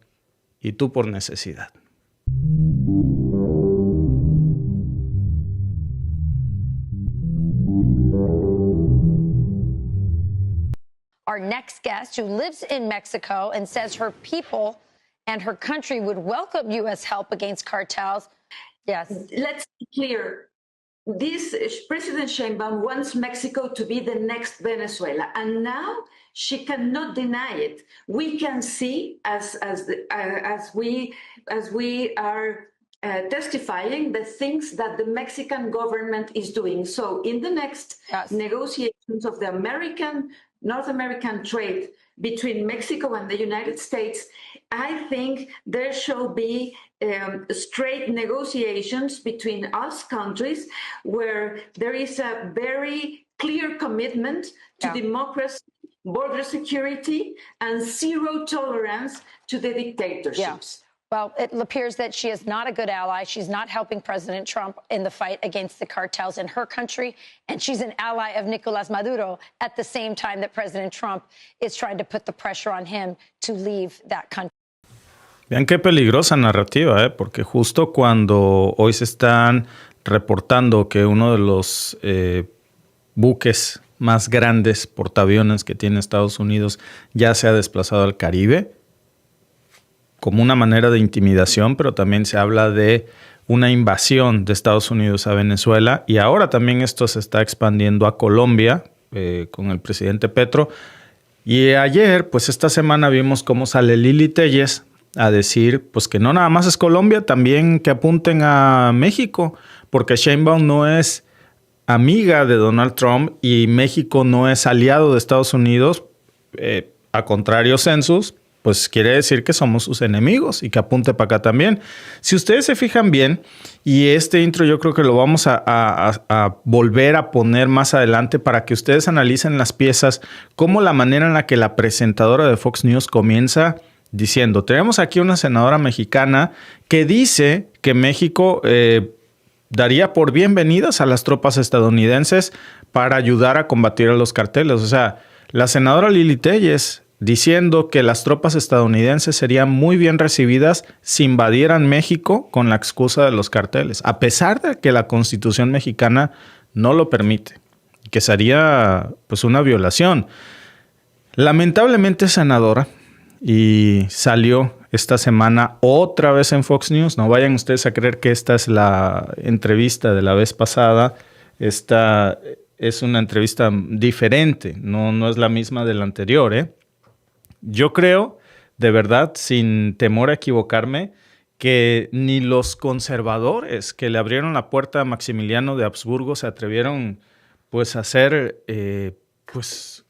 y tú por necesidad. Our next guest, who lives in Mexico and says her people and her country would welcome U.S. help against cartels. Yes. Let's be clear. This President Sheinbaum wants Mexico to be the next Venezuela, and now she cannot deny it. We can see, as we are testifying, the things that the Mexican government is doing. So, in the next negotiations of the North American trade between Mexico and the United States, I think there shall be straight negotiations between us countries where there is a very clear commitment to democracy, border security, and zero tolerance to the dictatorships. Yeah. Well, it appears that she is not a good ally. She's not helping President Trump in the fight against the cartels in her country. And she's an ally of Nicolás Maduro at the same time that President Trump is trying to put the pressure on him to leave that country. Vean qué peligrosa narrativa, porque justo cuando hoy se están reportando que uno de los buques más grandes portaaviones que tiene Estados Unidos ya se ha desplazado al Caribe, como una manera de intimidación, pero también se habla de una invasión de Estados Unidos a Venezuela, y ahora también esto se está expandiendo a Colombia con el presidente Petro. Y ayer, pues esta semana vimos cómo sale Lili Téllez a decir pues que no nada más es Colombia, también que apunten a México, porque Sheinbaum no es amiga de Donald Trump y México no es aliado de Estados Unidos, a contrario census, pues quiere decir que somos sus enemigos y que apunte para acá también. Si ustedes se fijan bien, y este intro yo creo que lo vamos a volver a poner más adelante para que ustedes analicen las piezas, como la manera en la que la presentadora de Fox News comienza diciendo, tenemos aquí una senadora mexicana que dice que México daría por bienvenidas a las tropas estadounidenses para ayudar a combatir a los carteles. O sea, la senadora Lili Téllez diciendo que las tropas estadounidenses serían muy bien recibidas si invadieran México con la excusa de los carteles, a pesar de que la Constitución mexicana no lo permite, que sería pues una violación. Lamentablemente, senadora, y salió esta semana otra vez en Fox News, no vayan ustedes a creer que esta es la entrevista de la vez pasada, esta es una entrevista diferente, no es la misma de la anterior, Yo creo, de verdad, sin temor a equivocarme, que ni los conservadores que le abrieron la puerta a Maximiliano de Habsburgo se atrevieron pues a hacer pues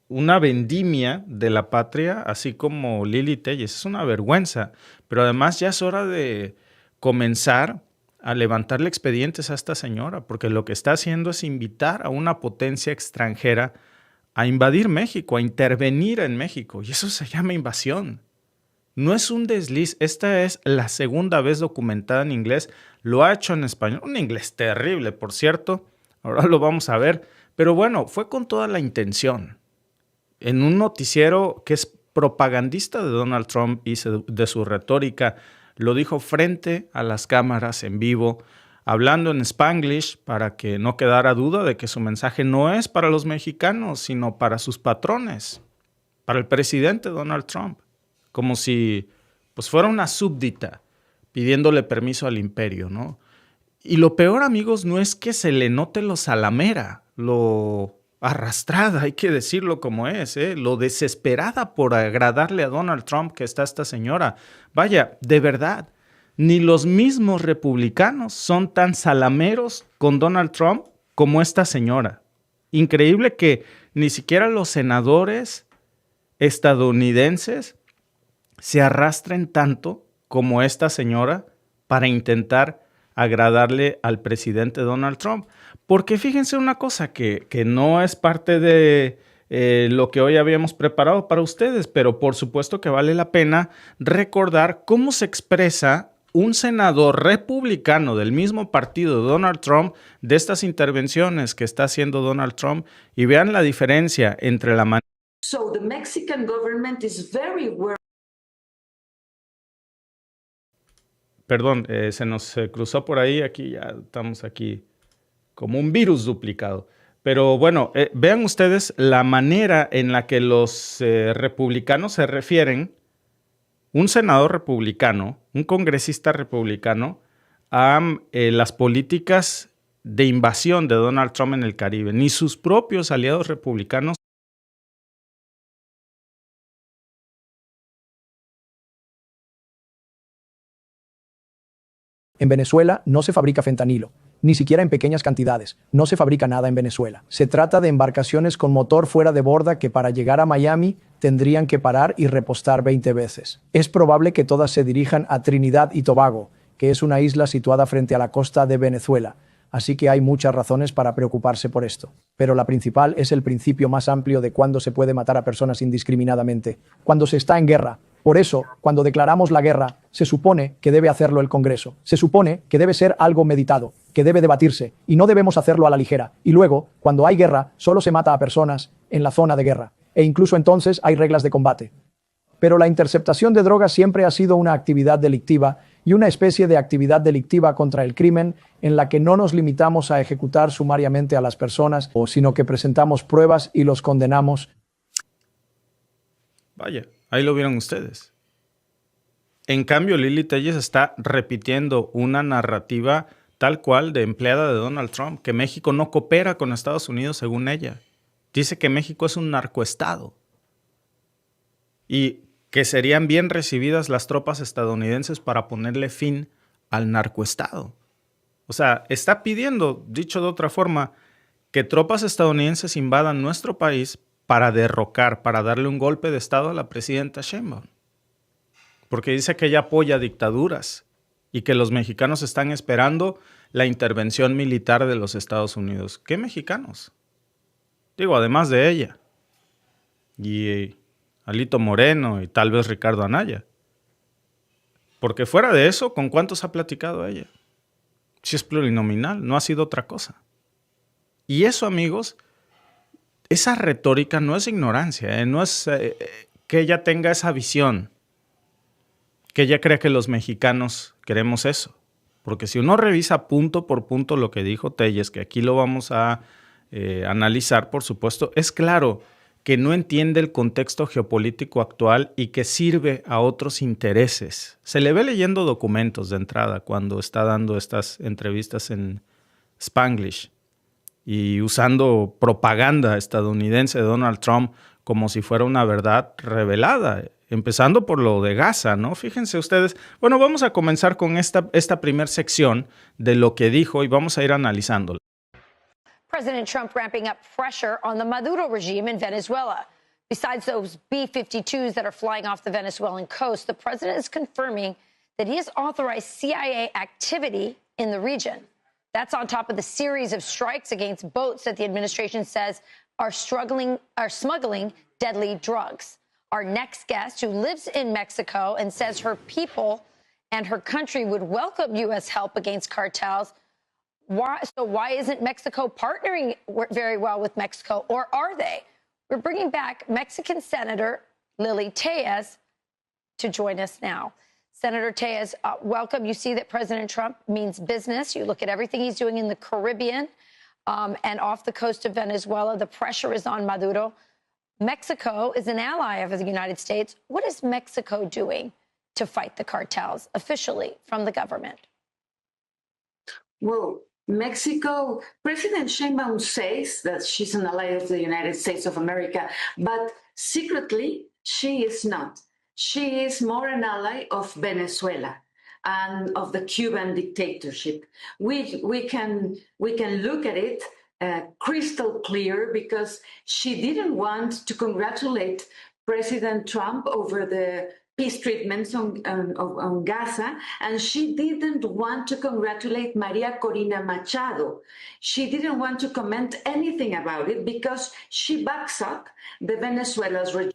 una vendimia de la patria, así como Lili Téllez. Es una vergüenza, pero además ya es hora de comenzar a levantarle expedientes a esta señora, porque lo que está haciendo es invitar a una potencia extranjera a invadir México, a intervenir en México, y eso se llama invasión. No es un desliz, esta es la segunda vez documentada en inglés, lo ha hecho en español, un inglés terrible, por cierto, ahora lo vamos a ver, pero bueno, fue con toda la intención. En un noticiero que es propagandista de Donald Trump y de su retórica, lo dijo frente a las cámaras en vivo, hablando en Spanglish para que no quedara duda de que su mensaje no es para los mexicanos, sino para sus patrones, para el presidente Donald Trump, como si pues, fuera una súbdita pidiéndole permiso al imperio, ¿no? Y lo peor, amigos, no es que se le note lo salamera, lo arrastrada, hay que decirlo como es, lo desesperada por agradarle a Donald Trump que está esta señora. Vaya, de verdad, ni los mismos republicanos son tan salameros con Donald Trump como esta señora. Increíble que ni siquiera los senadores estadounidenses se arrastren tanto como esta señora para intentar agradarle al presidente Donald Trump. Porque fíjense una cosa que no es parte de lo que hoy habíamos preparado para ustedes, pero por supuesto que vale la pena recordar cómo se expresa un senador republicano del mismo partido de Donald Trump de estas intervenciones que está haciendo Donald Trump, y vean la diferencia entre la manera. So the Mexican government is very worried. Perdón, se nos cruzó por ahí, aquí ya estamos aquí como un virus duplicado. Pero bueno, vean ustedes la manera en la que los republicanos se refieren, un senador republicano, un congresista republicano, a las políticas de invasión de Donald Trump en el Caribe. Ni sus propios aliados republicanos. En Venezuela no se fabrica fentanilo, ni siquiera en pequeñas cantidades. No se fabrica nada en Venezuela. Se trata de embarcaciones con motor fuera de borda que para llegar a Miami tendrían que parar y repostar 20 veces. Es probable que todas se dirijan a Trinidad y Tobago, que es una isla situada frente a la costa de Venezuela. Así que hay muchas razones para preocuparse por esto. Pero la principal es el principio más amplio de cuándo se puede matar a personas indiscriminadamente. Cuando se está en guerra. Por eso, cuando declaramos la guerra, se supone que debe hacerlo el Congreso. Se supone que debe ser algo meditado, que debe debatirse, y no debemos hacerlo a la ligera. Y luego, cuando hay guerra, solo se mata a personas en la zona de guerra. E incluso entonces hay reglas de combate. Pero la interceptación de drogas siempre ha sido una actividad delictiva y una especie de actividad delictiva contra el crimen en la que no nos limitamos a ejecutar sumariamente a las personas, sino que presentamos pruebas y los condenamos. Vaya, ahí lo vieron ustedes. En cambio, Lili Telles está repitiendo una narrativa tal cual de empleada de Donald Trump, que México no coopera con Estados Unidos según ella. Dice que México es un narcoestado y que serían bien recibidas las tropas estadounidenses para ponerle fin al narcoestado. O sea, está pidiendo, dicho de otra forma, que tropas estadounidenses invadan nuestro país para derrocar, para darle un golpe de estado a la presidenta Sheinbaum. Porque dice que ella apoya dictaduras y que los mexicanos están esperando la intervención militar de los Estados Unidos. ¿Qué mexicanos? Digo, además de ella. Y Alito Moreno y tal vez Ricardo Anaya. Porque fuera de eso, ¿con cuántos ha platicado ella? Si es plurinominal, no ha sido otra cosa. Y eso, amigos, esa retórica no es ignorancia, no es que ella tenga esa visión, que ella cree que los mexicanos queremos eso. Porque si uno revisa punto por punto lo que dijo Telles, que aquí lo vamos a analizar, por supuesto, es claro que no entiende el contexto geopolítico actual y que sirve a otros intereses. Se le ve leyendo documentos de entrada cuando está dando estas entrevistas en Spanglish y usando propaganda estadounidense de Donald Trump como si fuera una verdad revelada, empezando por lo de Gaza, ¿no? Fíjense ustedes. Bueno, vamos a comenzar con esta primera sección de lo que dijo y vamos a ir analizándola. President Trump ramping up pressure on the Maduro regime in Venezuela. Besides those B-52s that are flying off the Venezuelan coast, the president is confirming that he has authorized CIA activity in the region. That's on top of the series of strikes against boats that the administration says are smuggling deadly drugs. Our next guest, who lives in Mexico and says her people and her country would welcome U.S. help against cartels. Why isn't Mexico partnering very well with Mexico, or are they? We're bringing back Mexican Senator Lili Téllez to join us now. Senator Téllez, welcome. You see that President Trump means business. You look at everything he's doing in the Caribbean and off the coast of Venezuela. The pressure is on Maduro. Mexico is an ally of the United States. What is Mexico doing to fight the cartels officially from the government? Well, Mexico, President Sheinbaum says that she's an ally of the United States of America, but secretly, she is not. She is more an ally of Venezuela and of the Cuban dictatorship. We can look at it crystal clear, because she didn't want to congratulate President Trump over the peace treatments on Gaza, and she didn't want to congratulate Maria Corina Machado. She didn't want to comment anything about it because she backs up the Venezuela's regime.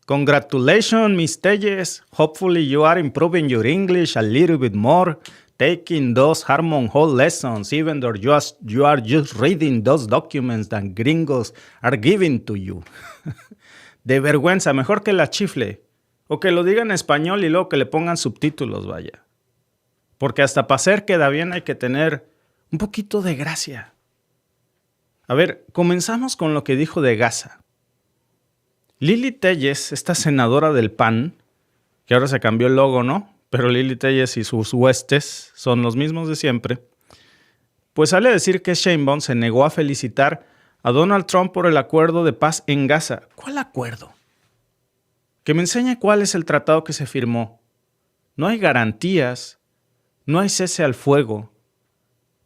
Congratulations, Ms. Téllez. Hopefully you are improving your English a little bit more, taking those Harmon Hall lessons, even though you are just reading those documents that gringos are giving to you. De vergüenza, mejor que la chifle. O que lo diga en español y luego que le pongan subtítulos, vaya. Porque hasta para hacer queda bien hay que tener un poquito de gracia. A ver, comenzamos con lo que dijo de Gaza. Lili Téllez, esta senadora del PAN, que ahora se cambió el logo, ¿no? Pero Lili Téllez y sus huestes son los mismos de siempre, pues sale a decir que Sheinbaum se negó a felicitar a Donald Trump por el acuerdo de paz en Gaza. ¿Cuál acuerdo? Que me enseñe cuál es el tratado que se firmó. No hay garantías, no hay cese al fuego.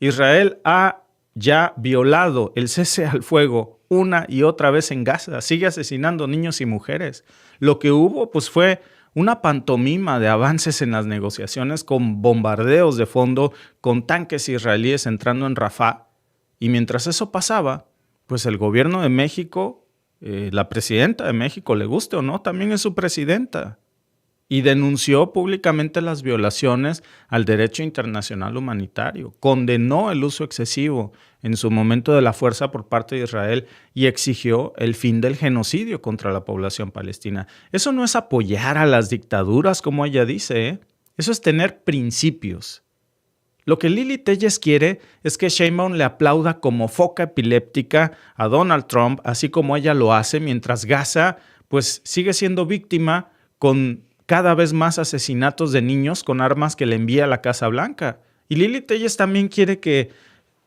Israel ha ya violado el cese al fuego una y otra vez en Gaza. Sigue asesinando niños y mujeres. Lo que hubo pues fue una pantomima de avances en las negociaciones con bombardeos de fondo, con tanques israelíes entrando en Rafah. Y mientras eso pasaba, pues el gobierno de México, la presidenta de México, le guste o no, también es su presidenta. Y denunció públicamente las violaciones al derecho internacional humanitario. Condenó el uso excesivo en su momento de la fuerza por parte de Israel y exigió el fin del genocidio contra la población palestina. Eso no es apoyar a las dictaduras, como ella dice, ¿eh? Eso es tener principios. Lo que Lili Téllez quiere es que Sheinbaum le aplauda como foca epiléptica a Donald Trump, así como ella lo hace, mientras Gaza pues sigue siendo víctima con cada vez más asesinatos de niños con armas que le envía la Casa Blanca. Y Lili Téllez también quiere que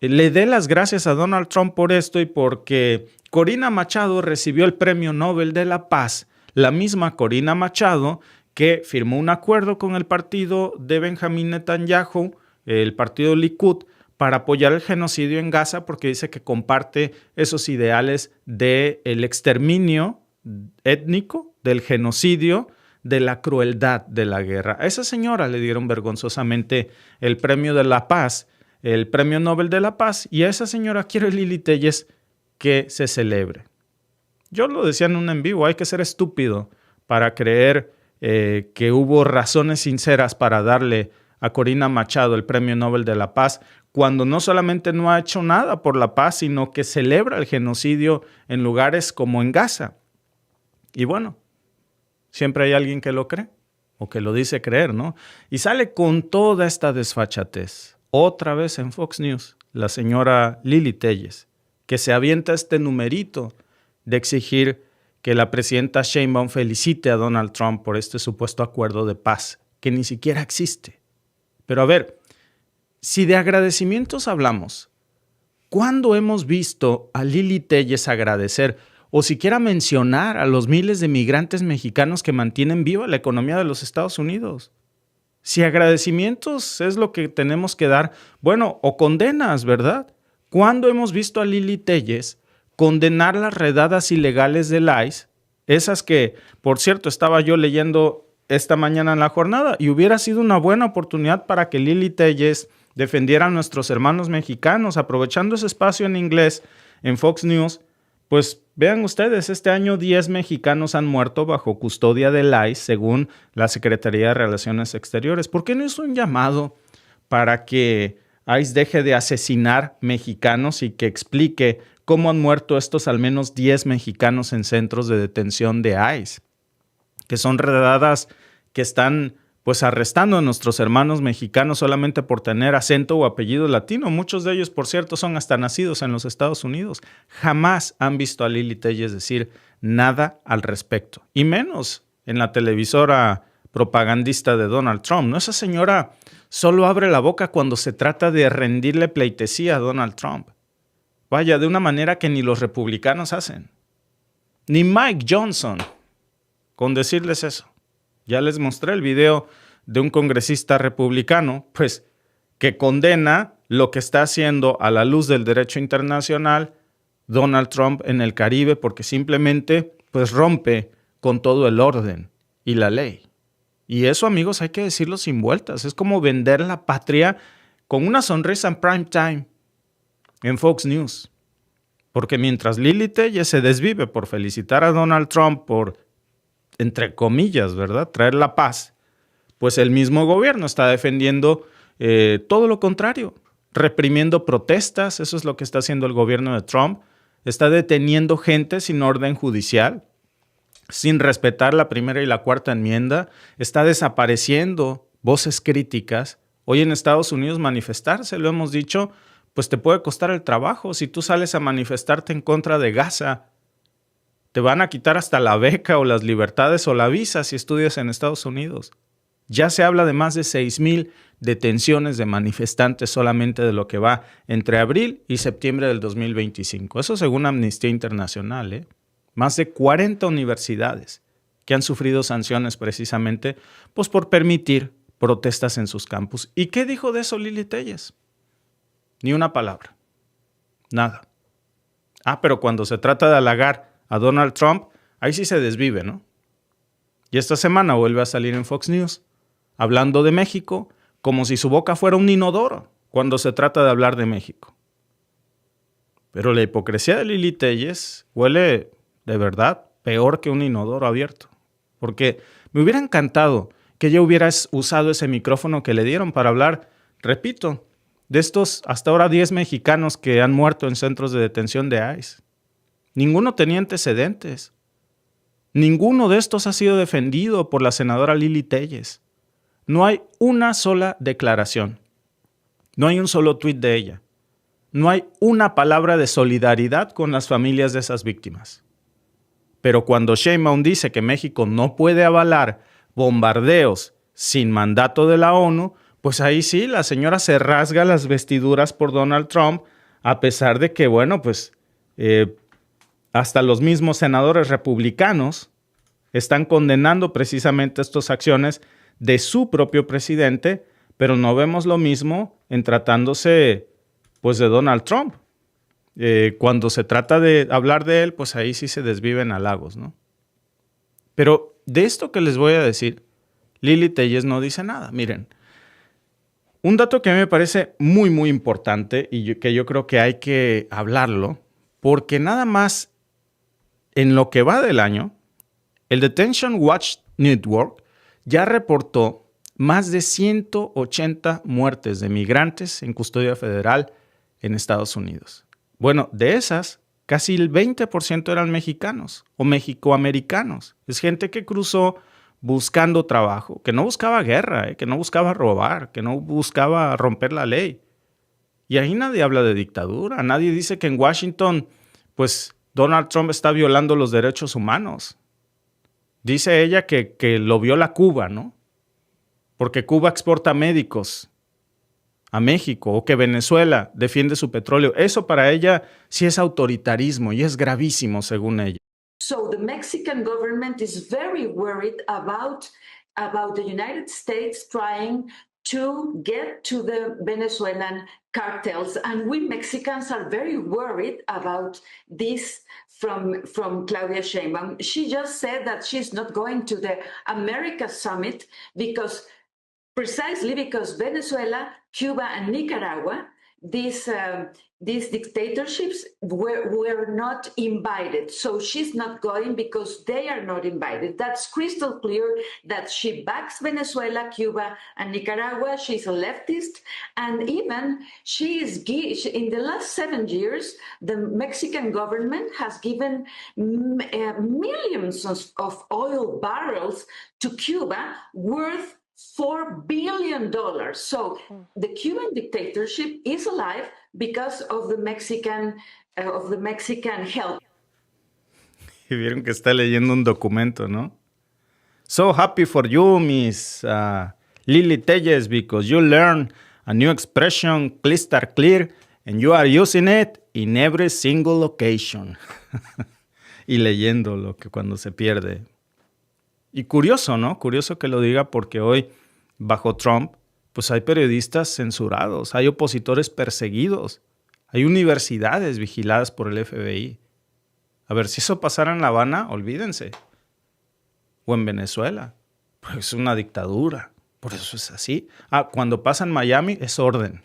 le dé las gracias a Donald Trump por esto y porque Corina Machado recibió el Premio Nobel de la Paz, la misma Corina Machado que firmó un acuerdo con el partido de Benjamín Netanyahu, el partido Likud, para apoyar el genocidio en Gaza porque dice que comparte esos ideales del exterminio étnico, del genocidio, de la crueldad de la guerra. A esa señora le dieron vergonzosamente el Premio de la Paz, el Premio Nobel de la Paz, y a esa señora quiere Lili Téllez que se celebre. Yo lo decía en un en vivo, hay que ser estúpido para creer que hubo razones sinceras para darle a Corina Machado el Premio Nobel de la Paz, cuando no solamente no ha hecho nada por la paz, sino que celebra el genocidio en lugares como en Gaza. Y bueno, siempre hay alguien que lo cree, o que lo dice creer, ¿no? Y sale con toda esta desfachatez. Otra vez en Fox News, la señora Lili Téllez, que se avienta este numerito de exigir que la presidenta Sheinbaum felicite a Donald Trump por este supuesto acuerdo de paz, que ni siquiera existe. Pero a ver, si de agradecimientos hablamos, ¿cuándo hemos visto a Lili Téllez agradecer o siquiera mencionar a los miles de migrantes mexicanos que mantienen viva la economía de los Estados Unidos? Si agradecimientos es lo que tenemos que dar, bueno, o condenas, ¿verdad? ¿Cuándo hemos visto a Lili Téllez condenar las redadas ilegales del ICE? Esas que, por cierto, estaba yo leyendo esta mañana en la jornada y hubiera sido una buena oportunidad para que Lili Téllez defendiera a nuestros hermanos mexicanos, aprovechando ese espacio en inglés en Fox News. Pues vean ustedes, este año 10 mexicanos han muerto bajo custodia del ICE, según la Secretaría de Relaciones Exteriores. ¿Por qué no hizo un llamado para que ICE deje de asesinar mexicanos y que explique cómo han muerto estos al menos 10 mexicanos en centros de detención de ICE? Que son redadas que están pues arrestando a nuestros hermanos mexicanos solamente por tener acento o apellido latino. Muchos de ellos, por cierto, son hasta nacidos en los Estados Unidos. Jamás han visto a Lili Téllez decir nada al respecto, y menos en la televisora propagandista de Donald Trump. ¿No? Esa señora solo abre la boca cuando se trata de rendirle pleitesía a Donald Trump. Vaya, de una manera que ni los republicanos hacen. Ni Mike Johnson, con decirles eso. Ya les mostré el video de un congresista republicano, pues, que condena lo que está haciendo a la luz del derecho internacional Donald Trump en el Caribe, porque simplemente, pues, rompe con todo el orden y la ley. Y eso, amigos, hay que decirlo sin vueltas. Es como vender la patria con una sonrisa en prime time en Fox News. Porque mientras Lili Téllez se desvive por felicitar a Donald Trump por, entre comillas, ¿verdad?, traer la paz, pues el mismo gobierno está defendiendo todo lo contrario, reprimiendo protestas. Eso es lo que está haciendo el gobierno de Trump. Está deteniendo gente sin orden judicial, sin respetar la primera y la cuarta enmienda. Está desapareciendo voces críticas. Hoy en Estados Unidos manifestarse, lo hemos dicho, pues te puede costar el trabajo. Si tú sales a manifestarte en contra de Gaza, te van a quitar hasta la beca o las libertades o la visa si estudias en Estados Unidos. Ya se habla de más de 6,000 detenciones de manifestantes solamente de lo que va entre abril y septiembre del 2025. Eso según Amnistía Internacional, Más de 40 universidades que han sufrido sanciones precisamente pues, por permitir protestas en sus campus. ¿Y qué dijo de eso Lili Téllez? Ni una palabra. Nada. Pero cuando se trata de halagar a Donald Trump, ahí sí se desvive, ¿no? Y esta semana vuelve a salir en Fox News, hablando de México, como si su boca fuera un inodoro cuando se trata de hablar de México. Pero la hipocresía de Lili Téllez huele, de verdad, peor que un inodoro abierto. Porque me hubiera encantado que ella hubiera usado ese micrófono que le dieron para hablar, repito, de estos hasta ahora 10 mexicanos que han muerto en centros de detención de ICE. Ninguno tenía antecedentes. Ninguno de estos ha sido defendido por la senadora Lili Téllez. No hay una sola declaración. No hay un solo tuit de ella. No hay una palabra de solidaridad con las familias de esas víctimas. Pero cuando Sheinbaum dice que México no puede avalar bombardeos sin mandato de la ONU, pues ahí sí, la señora se rasga las vestiduras por Donald Trump, a pesar de que, bueno, pues hasta los mismos senadores republicanos están condenando precisamente estas acciones de su propio presidente, pero no vemos lo mismo en tratándose pues de Donald Trump. Cuando se trata de hablar de él, pues ahí sí se desviven halagos, ¿no? Pero de esto que les voy a decir, Lili Téllez no dice nada. Miren, un dato que a mí me parece muy, muy importante y que yo creo que hay que hablarlo, porque nada más en lo que va del año, el Detention Watch Network ya reportó más de 180 muertes de migrantes en custodia federal en Estados Unidos. Bueno, de esas, casi el 20% eran mexicanos o mexicoamericanos. Es gente que cruzó buscando trabajo, que no buscaba guerra, que no buscaba robar, que no buscaba romper la ley. Y ahí nadie habla de dictadura, nadie dice que en Washington, pues Donald Trump está violando los derechos humanos. Dice ella que lo viola Cuba, ¿no? Porque Cuba exporta médicos a México o que Venezuela defiende su petróleo. Eso para ella sí es autoritarismo y es gravísimo según ella. So the Mexican government is very worried about the United States trying to get to the Venezuelan cartels. And we Mexicans are very worried about this from Claudia Sheinbaum. She just said that she's not going to the America Summit precisely because Venezuela, Cuba, and Nicaragua, these dictatorships were not invited. So she's not going because they are not invited. That's crystal clear that she backs Venezuela, Cuba, and Nicaragua. She's a leftist. And even in the last 7 years, the Mexican government has given millions of oil barrels to Cuba worth $4 billion. So the Cuban dictatorship is alive because of the Mexican help. Y vieron que está leyendo un documento, ¿no? So happy for you, Miss Lily Telles, because you learn a new expression, crystal clear, and you are using it in every single occasion. Y leyendo lo que cuando se pierde. Y curioso, ¿no? Curioso que lo diga porque hoy, bajo Trump, pues hay periodistas censurados, hay opositores perseguidos, hay universidades vigiladas por el FBI. A ver, si eso pasara en La Habana, olvídense. O en Venezuela, pues es una dictadura, por eso es así. Cuando pasa en Miami, es orden.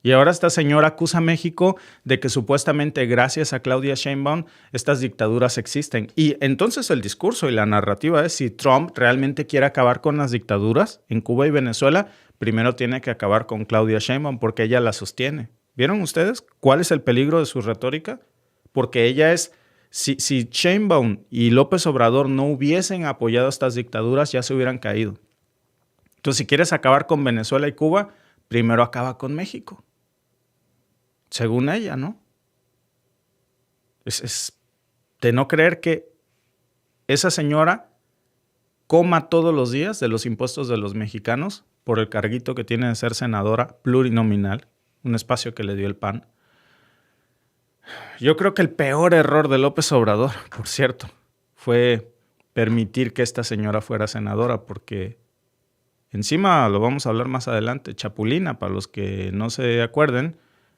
Y ahora esta señora acusa a México de que supuestamente gracias a Claudia Sheinbaum estas dictaduras existen. Y entonces el discurso y la narrativa es si Trump realmente quiere acabar con las dictaduras en Cuba y Venezuela, primero tiene que acabar con Claudia Sheinbaum porque ella la sostiene. ¿Vieron ustedes cuál es el peligro de su retórica? Porque ella es, si Sheinbaum y López Obrador no hubiesen apoyado estas dictaduras, ya se hubieran caído. Entonces, si quieres acabar con Venezuela y Cuba, primero acaba con México. Según ella, ¿no? Es de no creer que esa señora coma todos los días de los impuestos de los mexicanos por el carguito que tiene de ser senadora plurinominal, un espacio que le dio el PAN. Yo creo que el peor error de López Obrador, por cierto, fue permitir que esta señora fuera senadora, porque encima, lo vamos a hablar más adelante, chapulina, para los que no se acuerden,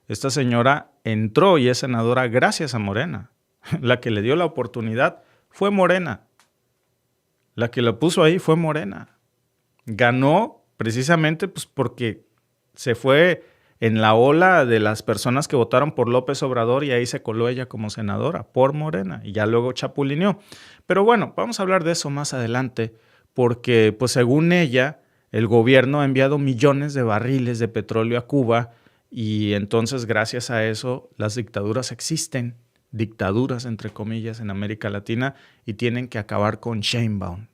esta señora entró y es senadora gracias a Morena. La que le dio la oportunidad fue Morena. La que la puso ahí fue Morena. Ganó precisamente pues, porque se fue en la ola de las personas que votaron por López Obrador y ahí se coló ella como senadora por Morena y ya luego chapulineó. Pero bueno, vamos a hablar de eso más adelante porque pues según ella el gobierno ha enviado millones de barriles de petróleo a Cuba y entonces gracias a eso las dictaduras existen, dictaduras entre comillas en América Latina y tienen que acabar con Sheinbaum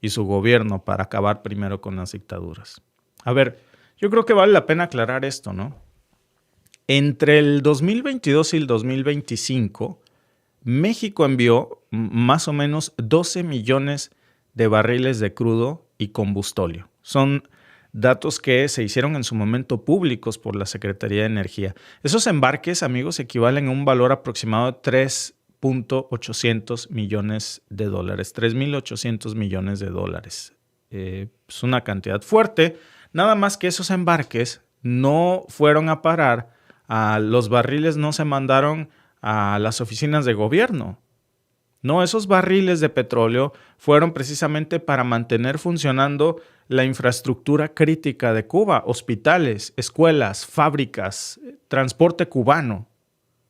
y su gobierno para acabar primero con las dictaduras. A ver, yo creo que vale la pena aclarar esto, ¿no? Entre el 2022 y el 2025, México envió más o menos 12 millones de barriles de crudo y combustóleo. Son datos que se hicieron en su momento públicos por la Secretaría de Energía. Esos embarques, amigos, equivalen a un valor aproximado de 3.800 millones de dólares, 3.800 millones de dólares. Es una cantidad fuerte, nada más que esos embarques no fueron a parar, los barriles no se mandaron a las oficinas de gobierno. No, esos barriles de petróleo fueron precisamente para mantener funcionando la infraestructura crítica de Cuba, hospitales, escuelas, fábricas, transporte cubano.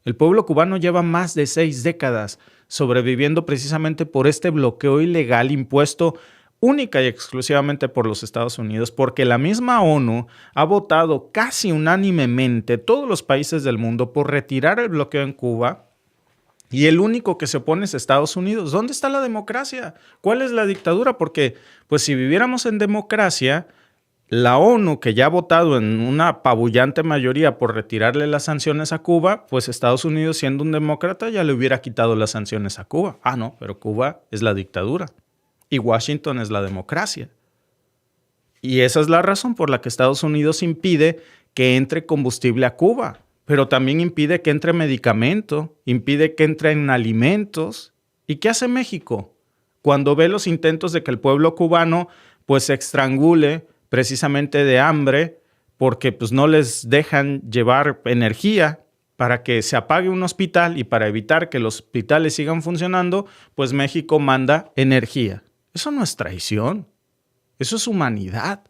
El pueblo cubano lleva más de 6 décadas sobreviviendo precisamente por este bloqueo ilegal impuesto única y exclusivamente por los Estados Unidos, porque la misma ONU ha votado casi unánimemente todos los países del mundo por retirar el bloqueo en Cuba. Y el único que se opone es Estados Unidos. ¿Dónde está la democracia? ¿Cuál es la dictadura? Porque, pues si viviéramos en democracia, la ONU, que ya ha votado en una apabullante mayoría por retirarle las sanciones a Cuba, pues Estados Unidos, siendo un demócrata, ya le hubiera quitado las sanciones a Cuba. Ah, no, pero Cuba es la dictadura. Y Washington es la democracia. Y esa es la razón por la que Estados Unidos impide que entre combustible a Cuba. Pero también impide que entre medicamento, impide que entren alimentos. ¿Y qué hace México? Cuando ve los intentos de que el pueblo cubano pues se estrangule precisamente de hambre porque pues, no les dejan llevar energía para que se apague un hospital y para evitar que los hospitales sigan funcionando, pues México manda energía. Eso no es traición, eso es humanidad.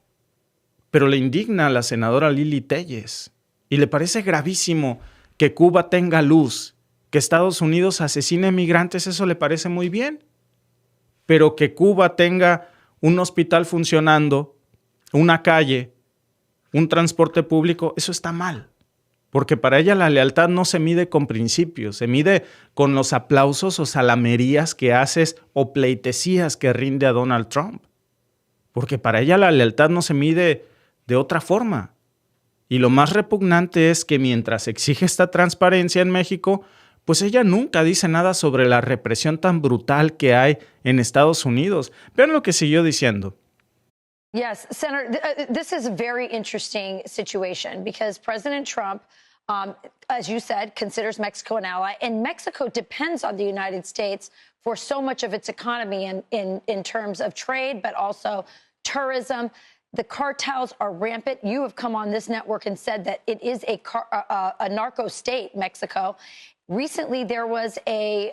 Pero le indigna a la senadora Lili Téllez y le parece gravísimo que Cuba tenga luz, que Estados Unidos asesine migrantes, eso le parece muy bien. Pero que Cuba tenga un hospital funcionando, una calle, un transporte público, eso está mal. Porque para ella la lealtad no se mide con principios, se mide con los aplausos o salamerías que haces o pleitesías que rinde a Donald Trump. Porque para ella la lealtad no se mide de otra forma. Y lo más repugnante es que mientras exige esta transparencia en México, pues ella nunca dice nada sobre la represión tan brutal que hay en Estados Unidos. Vean lo que siguió diciendo. Yes, Senator, this is a very interesting situation because President Trump, as you said, considers Mexico an ally, and Mexico depends on the United States for so much of its economy in terms of trade, but also tourism. The cartels are rampant. You have come on this network and said that it is a narco state, Mexico. Recently, there was a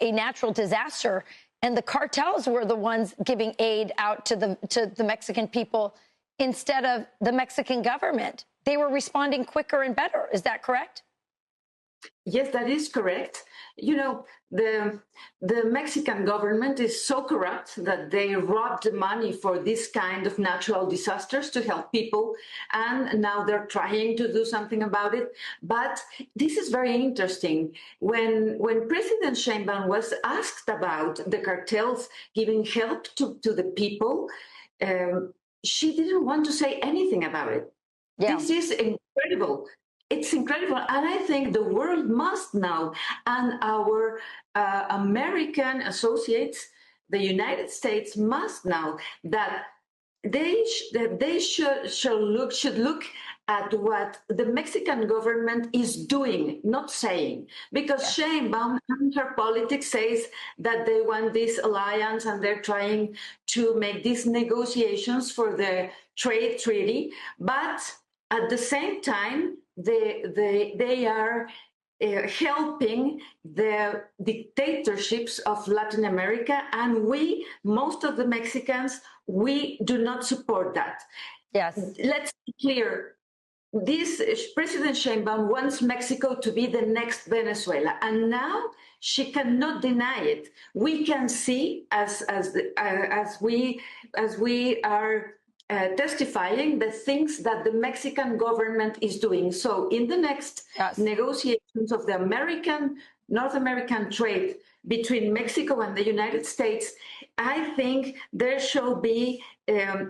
natural disaster, and the cartels were the ones giving aid out to the Mexican people instead of the Mexican government. They were responding quicker and better. Is that correct? Yes, that is correct. You know, the Mexican government is so corrupt that they robbed the money for this kind of natural disasters to help people, and now they're trying to do something about it. But this is very interesting. When President Sheinbaum was asked about the cartels giving help to the people, she didn't want to say anything about it. Yeah. This is incredible. It's incredible. And I think the world must know, and our American associates, the United States must know that they should look at what the Mexican government is doing, not saying. Because Sheinbaum and her politics says that they want this alliance and they're trying to make these negotiations for the trade treaty. But at the same time, they are helping the dictatorships of Latin America, and most of the Mexicans, we do not support that. Yes. Let's be clear. This President Sheinbaum wants Mexico to be the next Venezuela, and now she cannot deny it. We can see as we are testifying the things that the Mexican government is doing. So in the next negotiations of the North American trade between Mexico and the United States, I think there shall be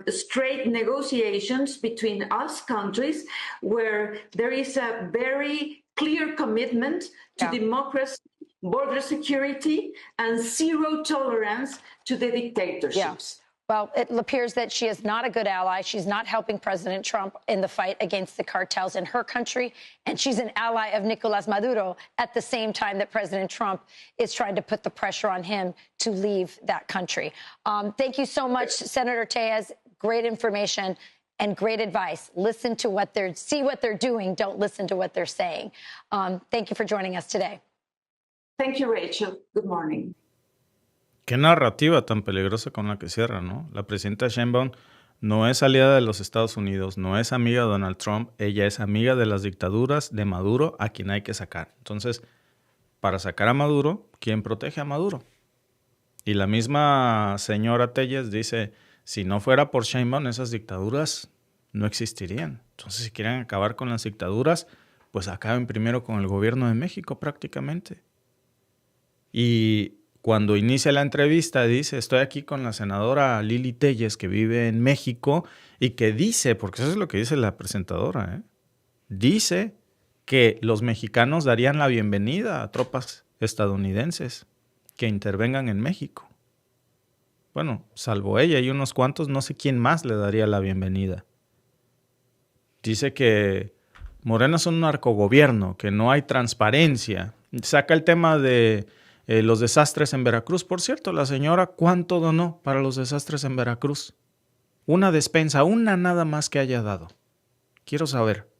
straight negotiations between us countries where there is a very clear commitment to democracy, border security, and zero tolerance to the dictatorships. Yeah. Well, it appears that she is not a good ally. She's not helping President Trump in the fight against the cartels in her country. And she's an ally of Nicolas Maduro at the same time that President Trump is trying to put the pressure on him to leave that country. Thank you so much, Senator Téllez. Great information and great advice. Listen to see what they're doing. Don't listen to what they're saying. Thank you for joining us today. Thank you, Rachel. Good morning. Qué narrativa tan peligrosa con la que cierra, ¿no? La presidenta Sheinbaum no es aliada de los Estados Unidos, no es amiga de Donald Trump, ella es amiga de las dictaduras de Maduro, a quien hay que sacar. Entonces, para sacar a Maduro, ¿quién protege a Maduro? Y la misma señora Téllez dice, si no fuera por Sheinbaum, esas dictaduras no existirían. Entonces, si quieren acabar con las dictaduras, pues acaben primero con el gobierno de México prácticamente. Y cuando inicia la entrevista dice, estoy aquí con la senadora Lili Téllez, que vive en México, y que dice, porque eso es lo que dice la presentadora, dice que los mexicanos darían la bienvenida a tropas estadounidenses que intervengan en México. Bueno, salvo ella y unos cuantos, no sé quién más le daría la bienvenida. Dice que Morena es un narcogobierno, que no hay transparencia. Saca el tema de los desastres en Veracruz. Por cierto, la señora, ¿cuánto donó para los desastres en Veracruz? Una despensa, una nada más que haya dado. Quiero saber.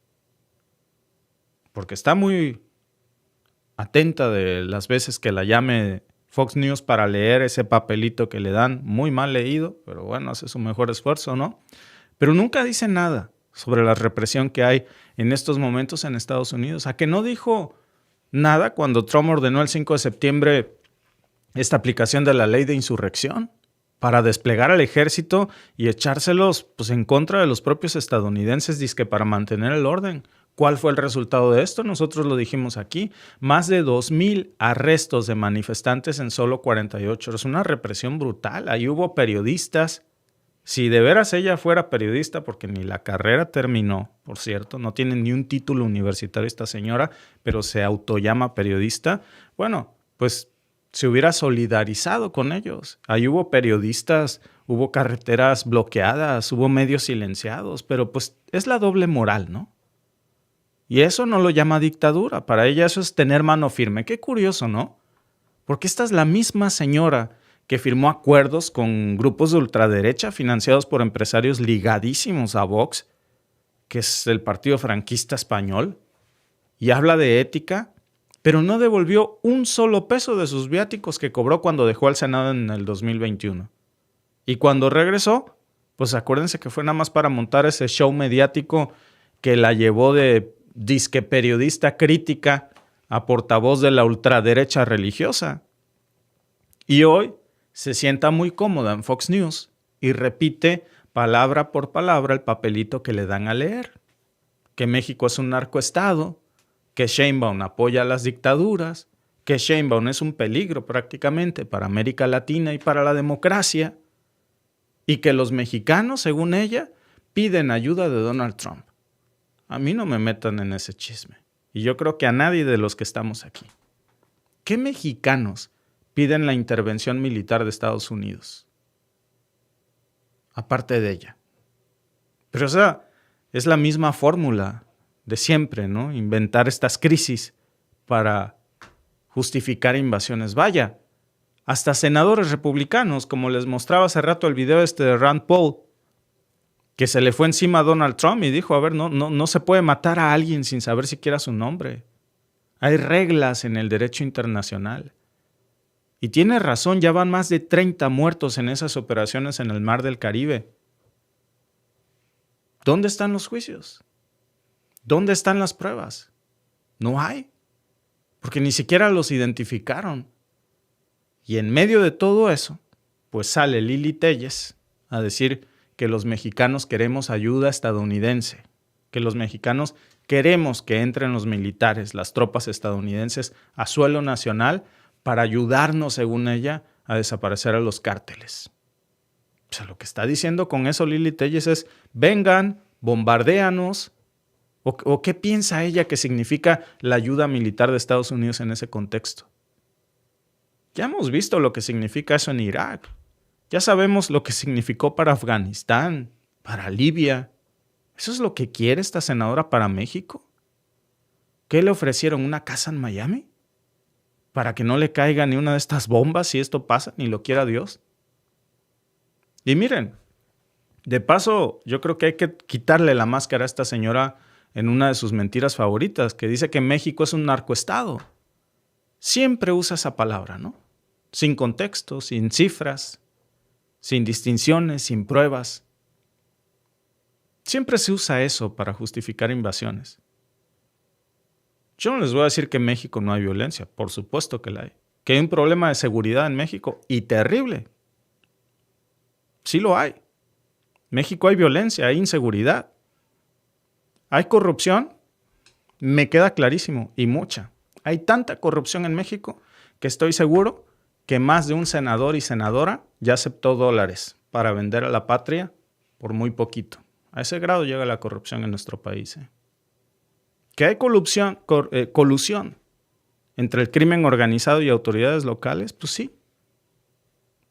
Porque está muy atenta de las veces que la llame Fox News para leer ese papelito que le dan, muy mal leído, pero bueno, hace su mejor esfuerzo, ¿no? Pero nunca dice nada sobre la represión que hay en estos momentos en Estados Unidos. ¿A que no dijo nada cuando Trump ordenó el 5 de septiembre esta aplicación de la ley de insurrección para desplegar al ejército y echárselos pues, en contra de los propios estadounidenses, dizque para mantener el orden? ¿Cuál fue el resultado de esto? Nosotros lo dijimos aquí. Más de 2,000 arrestos de manifestantes en solo 48 horas. Una represión brutal. Ahí hubo periodistas. Si de veras ella fuera periodista, porque ni la carrera terminó, por cierto, no tiene ni un título universitario esta señora, pero se autollama periodista, bueno, pues se hubiera solidarizado con ellos. Ahí hubo periodistas, hubo carreteras bloqueadas, hubo medios silenciados, pero pues es la doble moral, ¿no? Y eso no lo llama dictadura. Para ella eso es tener mano firme. Qué curioso, ¿no? Porque esta es la misma señora que firmó acuerdos con grupos de ultraderecha financiados por empresarios ligadísimos a Vox, que es el partido franquista español, y habla de ética, pero no devolvió un solo peso de sus viáticos que cobró cuando dejó al Senado en el 2021. Y cuando regresó, pues acuérdense que fue nada más para montar ese show mediático que la llevó de disque periodista crítica a portavoz de la ultraderecha religiosa. Y hoy se sienta muy cómoda en Fox News y repite palabra por palabra el papelito que le dan a leer. Que México es un narcoestado, que Sheinbaum apoya a las dictaduras, que Sheinbaum es un peligro prácticamente para América Latina y para la democracia, y que los mexicanos, según ella, piden ayuda de Donald Trump. A mí no me metan en ese chisme. Y yo creo que a nadie de los que estamos aquí. ¿Qué mexicanos piden la intervención militar de Estados Unidos? Aparte de ella. Pero o sea, es la misma fórmula de siempre, ¿no? Inventar estas crisis para justificar invasiones. Vaya, hasta senadores republicanos, como les mostraba hace rato el video de Rand Paul, que se le fue encima a Donald Trump y dijo, a ver, no se puede matar a alguien sin saber siquiera su nombre. Hay reglas en el derecho internacional. Y tiene razón, ya van más de 30 muertos en esas operaciones en el Mar del Caribe. ¿Dónde están los juicios? ¿Dónde están las pruebas? No hay, porque ni siquiera los identificaron. Y en medio de todo eso, pues sale Lili Téllez a decir que los mexicanos queremos ayuda estadounidense, que los mexicanos queremos que entren los militares, las tropas estadounidenses a suelo nacional para ayudarnos, según ella, a desaparecer a los cárteles. O sea, lo que está diciendo con eso Lili Téllez es, vengan, bombardéanos. ¿O qué piensa ella que significa la ayuda militar de Estados Unidos en ese contexto? Ya hemos visto lo que significa eso en Irak. Ya sabemos lo que significó para Afganistán, para Libia. ¿Eso es lo que quiere esta senadora para México? ¿Qué le ofrecieron? ¿Una casa en Miami? ¿Para que no le caiga ni una de estas bombas si esto pasa, ni lo quiera Dios? Y miren, de paso, yo creo que hay que quitarle la máscara a esta señora en una de sus mentiras favoritas, que dice que México es un narcoestado. Siempre usa esa palabra, ¿no? Sin contexto, sin cifras, sin distinciones, sin pruebas. Siempre se usa eso para justificar invasiones. Yo no les voy a decir que en México no hay violencia, por supuesto que la hay. Que hay un problema de seguridad en México, y terrible. Sí lo hay. En México hay violencia, hay inseguridad. ¿Hay corrupción? Me queda clarísimo, y mucha. Hay tanta corrupción en México que estoy seguro que más de un senador y senadora ya aceptó dólares para vender a la patria por muy poquito. A ese grado llega la corrupción en nuestro país. ¿Que hay colusión entre el crimen organizado y autoridades locales? Pues sí.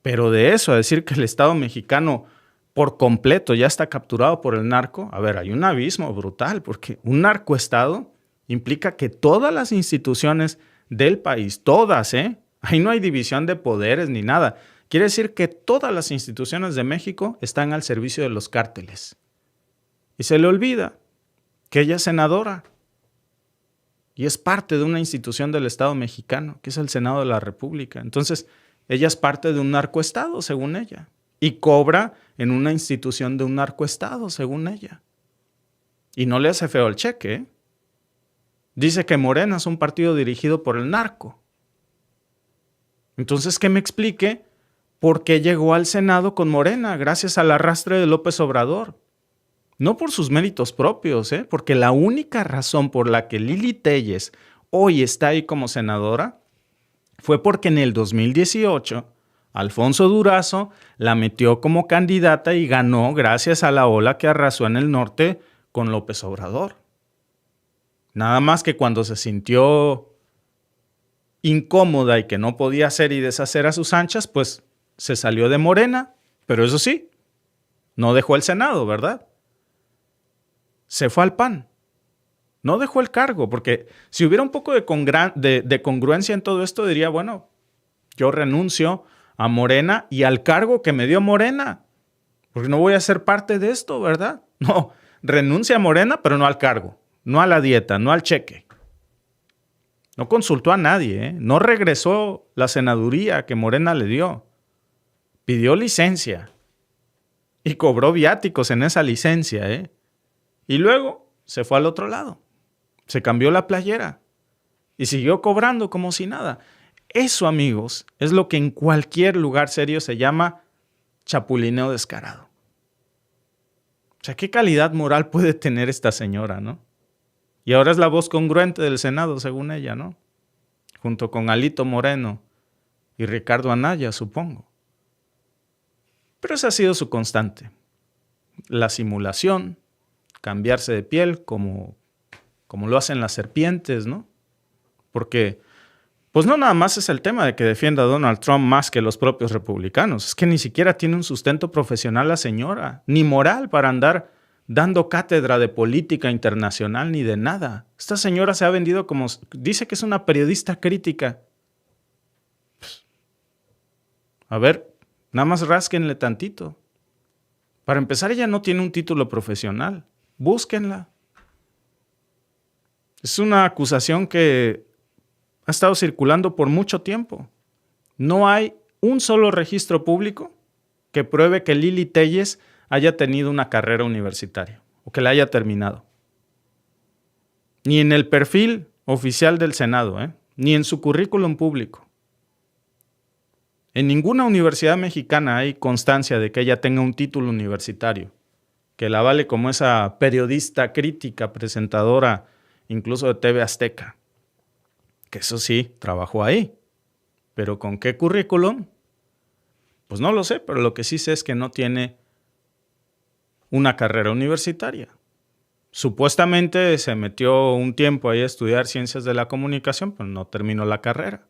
Pero de eso a decir que el Estado mexicano por completo ya está capturado por el narco, a ver, hay un abismo brutal, porque un narcoestado implica que todas las instituciones del país, todas, ahí no hay división de poderes ni nada. quiere decir que todas las instituciones de México están al servicio de los cárteles. Y se le olvida que ella es senadora y es parte de una institución del Estado mexicano, que es el Senado de la República. Entonces, ella es parte de un narcoestado, según ella, y cobra en una institución de un narcoestado, según ella. Y no le hace feo el cheque, ¿eh? Dice que Morena es un partido dirigido por el narco. Entonces, que me explique por qué llegó al Senado con Morena, gracias al arrastre de López Obrador. No por sus méritos propios, porque la única razón por la que Lili Téllez hoy está ahí como senadora fue porque en el 2018 Alfonso Durazo la metió como candidata y ganó gracias a la ola que arrasó en el norte con López Obrador. Nada más que cuando se sintió incómoda y que no podía hacer y deshacer a sus anchas, pues se salió de Morena, pero eso sí, no dejó el Senado, ¿verdad? Se fue al PAN. No dejó el cargo, porque si hubiera un poco de congruencia en todo esto, diría, bueno, yo renuncio a Morena y al cargo que me dio Morena, porque no voy a ser parte de esto, ¿verdad? No, renuncia a Morena, pero no al cargo, no a la dieta, no al cheque. No consultó a nadie, no regresó la senaduría que Morena le dio. Pidió licencia y cobró viáticos en esa licencia, y luego se fue al otro lado. Se cambió la playera y siguió cobrando como si nada. Eso, amigos, es lo que en cualquier lugar serio se llama chapulineo descarado. O sea, ¿qué calidad moral puede tener esta señora, no? Y ahora es la voz congruente del Senado, según ella, ¿no? Junto con Alito Moreno y Ricardo Anaya, supongo. Pero esa ha sido su constante. La simulación, cambiarse de piel como lo hacen las serpientes, ¿no? Porque, pues no nada más es el tema de que defienda a Donald Trump más que los propios republicanos. Es que ni siquiera tiene un sustento profesional la señora, ni moral para andar dando cátedra de política internacional ni de nada. Esta señora se ha vendido como... Dice que es una periodista crítica. Pues, a ver, nada más rásquenle tantito. Para empezar, ella no tiene un título profesional. Búsquenla. Es una acusación que ha estado circulando por mucho tiempo. No hay un solo registro público que pruebe que Lili Téllez haya tenido una carrera universitaria o que la haya terminado. Ni en el perfil oficial del Senado, ni en su currículum público. En ninguna universidad mexicana hay constancia de que ella tenga un título universitario que la vale como esa periodista crítica, presentadora, incluso de TV Azteca. Que eso sí, trabajó ahí. ¿Pero con qué currículum? Pues no lo sé, pero lo que sí sé es que no tiene una carrera universitaria. Supuestamente se metió un tiempo ahí a estudiar ciencias de la comunicación, pero no terminó la carrera.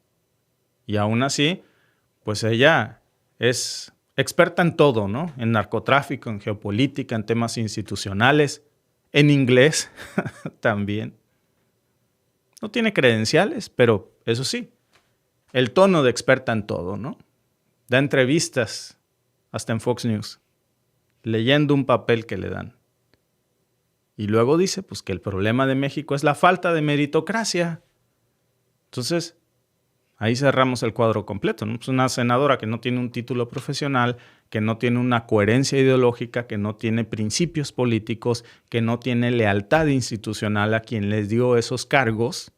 Y aún así, pues ella es experta en todo, ¿no? En narcotráfico, en geopolítica, en temas institucionales, en inglés también. No tiene credenciales, pero eso sí, el tono de experta en todo, ¿no? Da entrevistas, hasta en Fox News, leyendo un papel que le dan. Y luego dice, pues, que el problema de México es la falta de meritocracia. Entonces, ahí cerramos el cuadro completo, ¿no? Pues una senadora que no tiene un título profesional, que no tiene una coherencia ideológica, que no tiene principios políticos, que no tiene lealtad institucional a quien les dio esos cargos,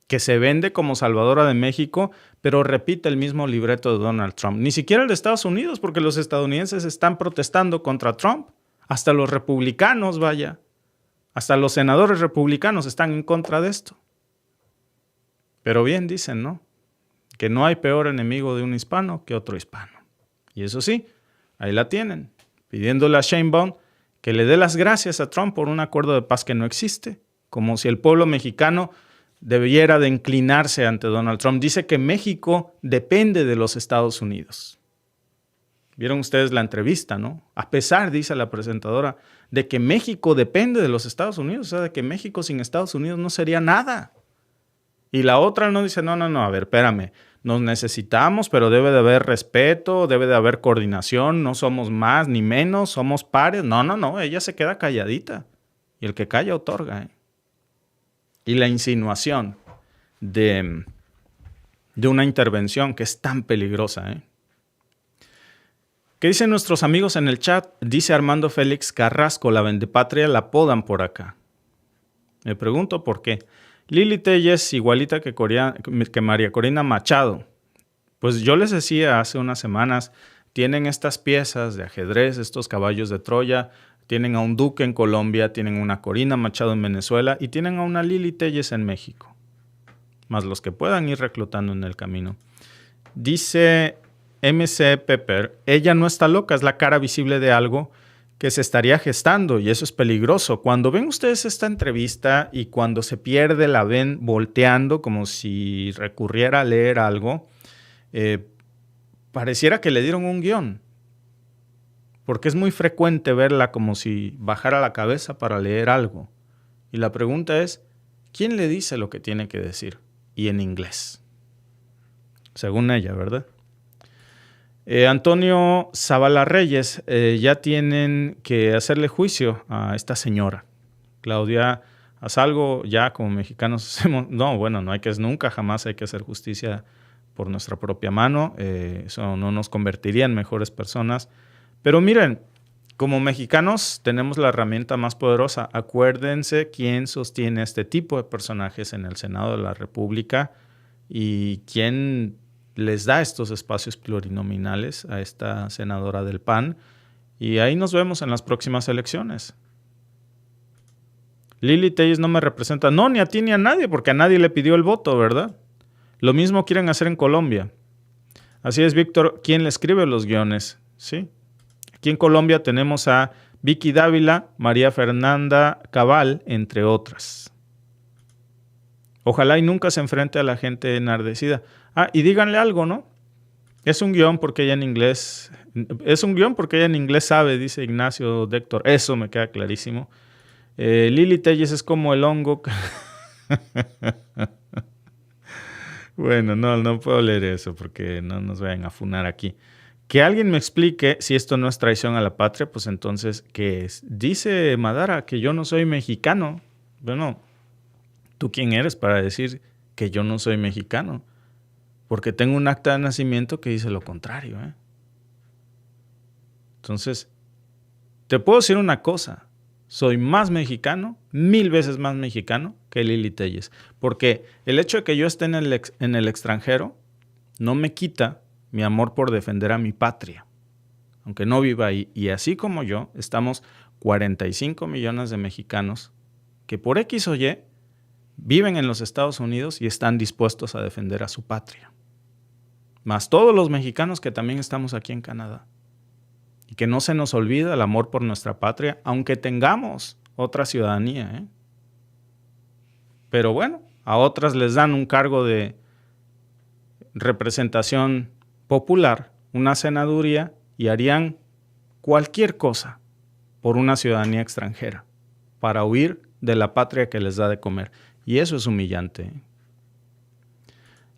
que se vende como salvadora de México, pero repite el mismo libreto de Donald Trump. Ni siquiera el de Estados Unidos, porque los estadounidenses están protestando contra Trump. Hasta los republicanos, vaya. Hasta los senadores republicanos están en contra de esto. Pero bien dicen, ¿no? Que no hay peor enemigo de un hispano que otro hispano. Y eso sí, ahí la tienen, pidiéndole a Sheinbaum que le dé las gracias a Trump por un acuerdo de paz que no existe, como si el pueblo mexicano debiera de inclinarse ante Donald Trump. Dice que México depende de los Estados Unidos. Vieron ustedes la entrevista, ¿no? A pesar, dice la presentadora, de que México depende de los Estados Unidos, o sea, de que México sin Estados Unidos no sería nada. Y la otra no dice, no, a ver, espérame, nos necesitamos, pero debe de haber respeto, debe de haber coordinación, no somos más ni menos, somos pares. No, ella se queda calladita y el que calla otorga, ¿eh? Y la insinuación de una intervención que es tan peligrosa, ¿eh? ¿Qué dicen nuestros amigos en el chat? Dice Armando Félix Carrasco, la vendepatria la apodan por acá. Me pregunto por qué. Lili Telles, igualita que María Corina Machado. Pues yo les decía hace unas semanas, tienen estas piezas de ajedrez, estos caballos de Troya, tienen a un Duque en Colombia, tienen una Corina Machado en Venezuela y tienen a una Lili Telles en México. Más los que puedan ir reclutando en el camino. Dice MC Pepper, ella no está loca, es la cara visible de algo que se estaría gestando y eso es peligroso. Cuando ven ustedes esta entrevista y cuando se pierde la ven volteando como si recurriera a leer algo, pareciera que le dieron un guión. Porque es muy frecuente verla como si bajara la cabeza para leer algo. Y la pregunta es, ¿quién le dice lo que tiene que decir? Y en inglés. Según ella, ¿verdad? Antonio Zavala Reyes, ya tienen que hacerle juicio a esta señora. Claudia, haz algo ya como mexicanos hacemos. No, bueno, no hay que nunca, jamás hay que hacer justicia por nuestra propia mano. Eso no nos convertiría en mejores personas. Pero miren, como mexicanos tenemos la herramienta más poderosa. Acuérdense quién sostiene este tipo de personajes en el Senado de la República y quién les da estos espacios plurinominales a esta senadora del PAN. Y ahí nos vemos en las próximas elecciones. Lili Telles no me representa. No, ni a ti ni a nadie, porque a nadie le pidió el voto, ¿verdad? Lo mismo quieren hacer en Colombia. Así es, Víctor. ¿Quién le escribe los guiones? Sí. Aquí en Colombia tenemos a Vicky Dávila, María Fernanda Cabal, entre otras. Ojalá y nunca se enfrente a la gente enardecida. Ah, y díganle algo, ¿no? Es un guión porque ella en inglés... Es un guión porque ella en inglés sabe, dice Ignacio Déctor. Eso me queda clarísimo. Lili Telles es como el hongo. Bueno, no puedo leer eso porque no nos vayan a funar aquí. Que alguien me explique si esto no es traición a la patria, pues entonces, ¿qué es? Dice Madara que yo no soy mexicano. Bueno, ¿tú quién eres para decir que yo no soy mexicano? Porque tengo un acta de nacimiento que dice lo contrario, ¿eh? Entonces, te puedo decir una cosa. Soy más mexicano, 1000 veces más mexicano que Lili Telles. Porque el hecho de que yo esté en el extranjero no me quita mi amor por defender a mi patria, aunque no viva ahí. Y así como yo, estamos 45 millones de mexicanos que por X o Y viven en los Estados Unidos y están dispuestos a defender a su patria. Más todos los mexicanos que también estamos aquí en Canadá. Y que no se nos olvida el amor por nuestra patria, aunque tengamos otra ciudadanía, ¿eh? Pero bueno, a otras les dan un cargo de representación popular, una senaduría, y harían cualquier cosa por una ciudadanía extranjera para huir de la patria que les da de comer. Y eso es humillante, ¿eh?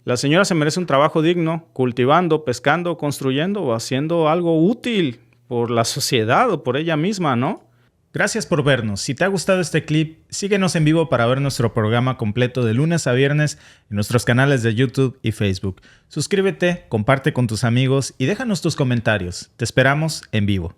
La señora se merece un trabajo digno, cultivando, pescando, construyendo o haciendo algo útil por la sociedad o por ella misma, ¿no? Gracias por vernos. Si te ha gustado este clip, síguenos en vivo para ver nuestro programa completo de lunes a viernes en nuestros canales de YouTube y Facebook. Suscríbete, comparte con tus amigos y déjanos tus comentarios. Te esperamos en vivo.